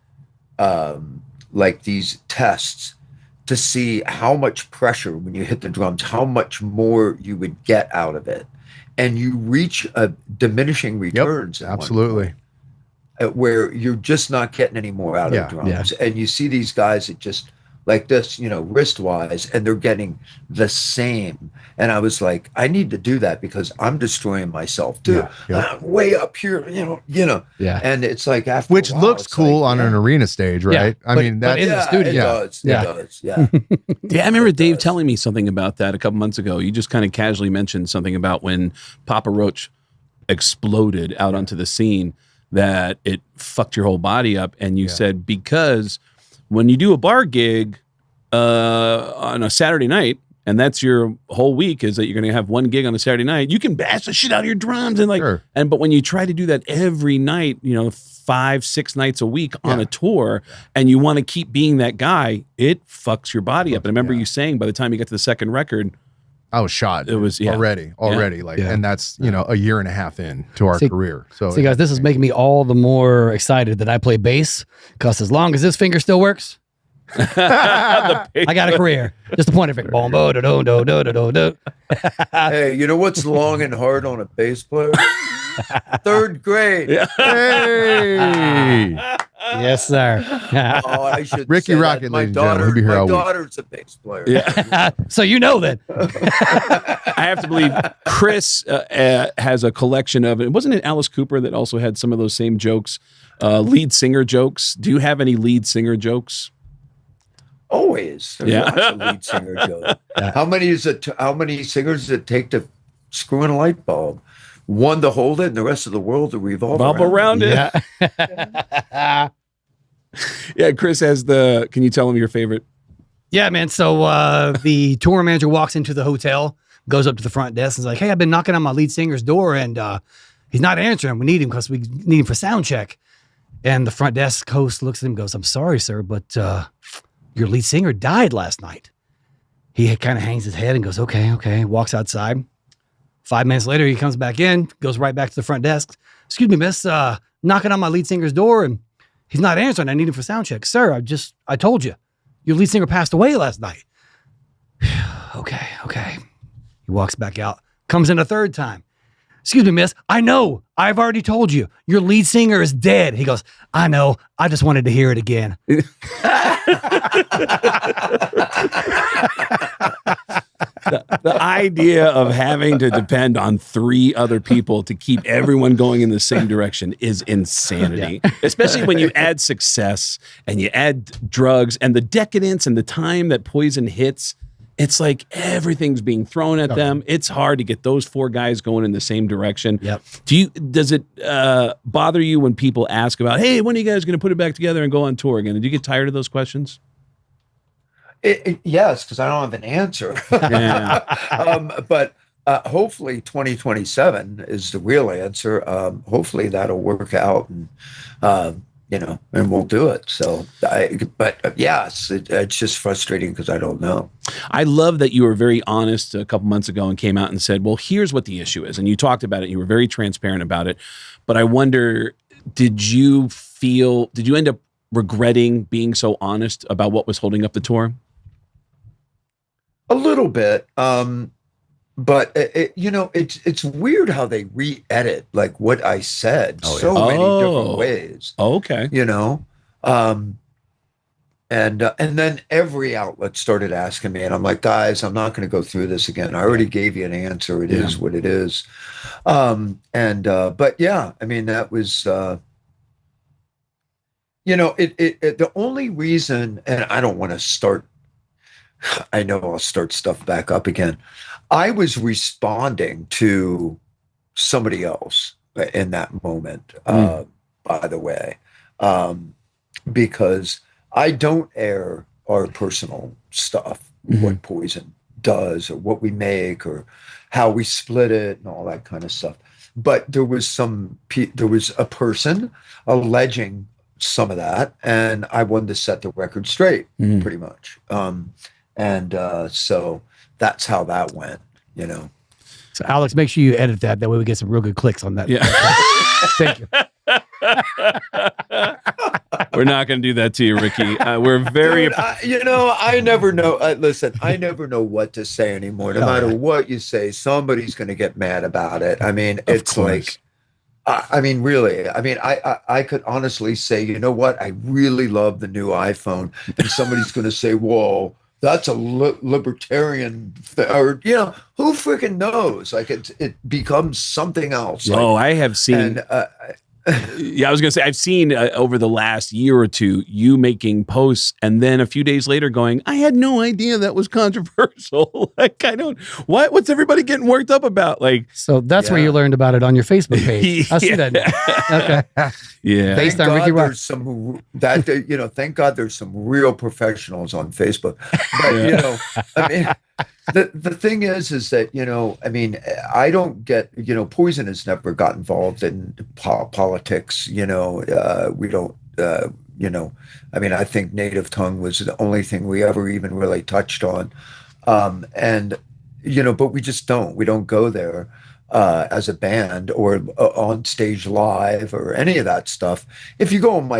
like these tests to see how much pressure when you hit the drums, how much more you would get out of it. And you reach a diminishing returns. Yep, absolutely. Where you're just not getting any more out of the drums. Yeah. And you see these guys that just like this, wrist-wise, and they're getting the same. And I was like, I need to do that because I'm destroying myself too. Yeah. I'm way up here, Yeah. And it's like after which a while, looks cool on an arena stage, right? Yeah. But in the studio. It does. Yeah. It does. Yeah. Yeah, I remember Dave telling me something about that a couple months ago. You just kind of casually mentioned something about when Papa Roach exploded out onto the scene, that it fucked your whole body up. And you said, because when you do a bar gig on a Saturday night, and that's your whole week, is that you're going to have one gig on a Saturday night, you can bash the shit out of your drums and like, but when you try to do that every night, 5-6 nights a week on a tour, and you want to keep being that guy, it fucks your body up. And I remember you saying by the time you get to the second record, I was shot. It was already, and that's a year and a half in to our career. So guys, this is making me all the more excited that I play bass, because as long as this finger still works, I got a career. Just a point of finger. Boom, bo, do, do, do, do, do, do. Hey, you know what's long and hard on a bass player? Third grade. Hey. Yes, sir. I should Rikki Rockett, my ladies and gentlemen. daughter, He'll be here my all week. daughter's a bass player. Yeah. So you know that. I have to believe Chris has a collection of it. Wasn't it Alice Cooper that also had some of those same jokes, lead singer jokes? Do you have any lead singer jokes? Always. There's lots of lead singer joke. How many singers does it take to screw in a light bulb? One to hold it, and the rest of the world to revolve around it. Yeah. Yeah, Chris has can you tell him your favorite? Yeah, man. So the tour manager walks into the hotel, goes up to the front desk, and is like, "Hey, I've been knocking on my lead singer's door, and he's not answering. We need him because we need him for sound check." And the front desk host looks at him and goes, "I'm sorry, sir, but your lead singer died last night." He kind of hangs his head and goes, okay, walks outside. 5 minutes later, he comes back in, goes right back to the front desk. "Excuse me, miss, knocking on my lead singer's door, and he's not answering. I need him for sound check." "Sir, I told you, your lead singer passed away last night." Okay. He walks back out, comes in a third time. Excuse me, miss. I know. I've already told you. Your lead singer is dead. He goes, I know. I just wanted to hear it again. The idea of having to depend on 3 other people to keep everyone going in the same direction is insanity, especially when you add success and you add drugs and the decadence and the time that Poison hits. It's like everything's being thrown at them. It's hard to get those 4 guys going in the same direction. Yep. Does it bother you when people ask about, hey, when are you guys going to put it back together and go on tour again? Do you get tired of those questions? Yes, because I don't have an answer. But hopefully 2027 is the real answer. Hopefully that'll work out, and and we'll do it. So, yes, it's just frustrating because I don't know. I love that you were very honest a couple months ago and came out and said, well, here's what the issue is. And you talked about it. You were very transparent about it. But I wonder, did you end up regretting being so honest about what was holding up the tour? A little bit. But it's weird how they re-edit like what I said many different ways. Okay. And then every outlet started asking me, and I'm like, guys, I'm not going to go through this again. I already gave you an answer. It is what it is. But yeah, I mean, that was, the only reason, and I don't want to start, I know I'll start stuff back up again. I was responding to somebody else in that moment, by the way, because I don't air our personal stuff, what Poison does or what we make or how we split it and all that kind of stuff. But there was a person alleging some of that, and I wanted to set the record straight, pretty much. So that's how that went, So Alex, make sure you edit that. That way we get some real good clicks on that. Yeah. Thank you. We're not going to do that to you, Rikki. We're very... Dude, I never know. Listen, I never know what to say anymore. No matter what you say, somebody's going to get mad about it. I mean, it's like... really, I could honestly say, you know what? I really love the new iPhone. And somebody's going to say, whoa, that's a libertarian, or, who freaking knows? Like it becomes something else. I have seen... I was going to say, I've seen over the last year or two, you making posts and then a few days later going, I had no idea that was controversial. Like, what's everybody getting worked up about? Like, so that's where you learned about it on your Facebook page. I see that now. Okay. Yeah. Based on Rikki Rockett. Thank God there's some real professionals on Facebook. But, the thing is that, I don't get, Poison has never got involved in politics, we don't, I think native tongue was the only thing we ever even really touched on. But we just we don't go there as a band or on stage live or any of that stuff. If you go on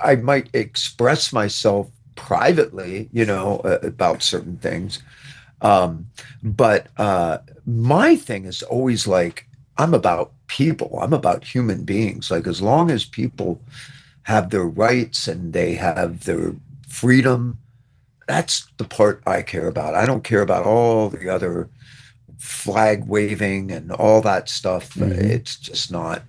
I might express myself privately, about certain things. But my thing is always like, I'm about people. I'm about human beings. Like, as long as people have their rights and they have their freedom, that's the part I care about. I don't care about all the other flag waving and all that stuff. It's just not,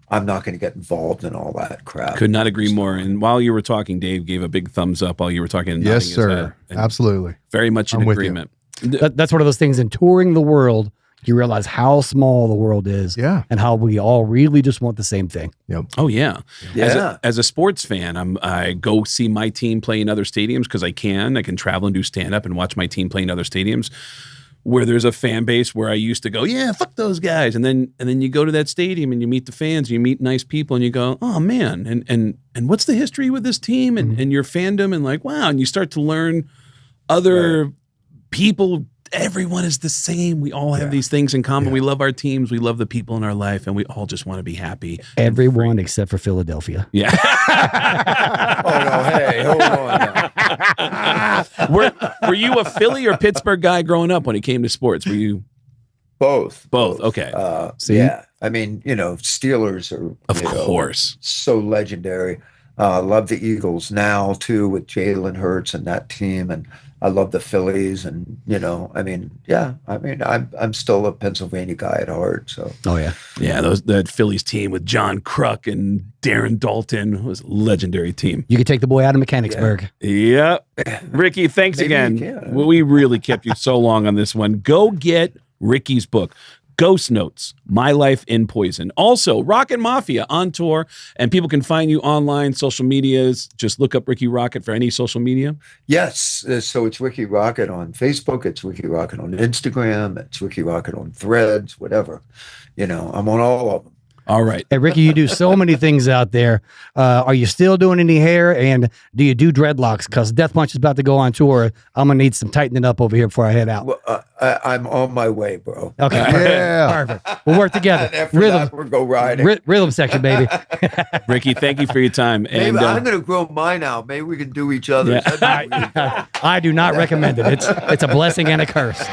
I'm not going to get involved in all that crap. Could not agree more. And while you were talking, Dave gave a big thumbs up while you were talking. Yes, sir. Absolutely. Very much in agreement. That's one of those things in touring the world. You realize how small the world is, and how we all really just want the same thing. Yep. Oh yeah. As a sports fan, I go see my team play in other stadiums because I can travel and do stand up and watch my team play in other stadiums. Where there's a fan base where I used to go, yeah, fuck those guys, and then you go to that stadium and you meet the fans, and you meet nice people, and you go, oh man, and what's the history with this team and your fandom, and like, wow, and you start to learn other people everyone is the same. We all have these things in common. We love our teams. We love the people in our life, and we all just want to be happy. Everyone except for Philadelphia. Yeah. Oh no! Hey, hold on. Now. Were you a Philly or Pittsburgh guy growing up when it came to sports? Were you Both? Okay. Yeah. I mean, Steelers are of course so legendary. Love the Eagles now too with Jalen Hurts and that team, and I love the Phillies, and I'm still a Pennsylvania guy at heart. So that Phillies team with John Kruk and Darren Dalton was a legendary team. You could take the boy out of Mechanicsburg. Yeah. Rikki, thanks again. We really kept you so long on this one. Go get Rikki's book, Ghost Notes, My Life in Poison. Also, Rocket Mafia on tour, and people can find you online, social medias. Just look up Rikki Rockett for any social media. Yes. So it's Rikki Rockett on Facebook. It's Rikki Rockett on Instagram. It's Rikki Rockett on Threads, whatever. I'm on all of them. All right. Hey, Rikki, you do so many things out there. Are you still doing any hair? And do you do dreadlocks? Because Death Punch is about to go on tour. I'm going to need some tightening up over here before I head out. Well, I'm on my way, bro. Okay. Yeah. Perfect. We'll work together. After that, we'll go riding. Rhythm section, baby. Rikki, thank you for your time. Maybe I'm going to grow mine out. Maybe we can do each other's. I do not recommend it. It's a blessing and a curse.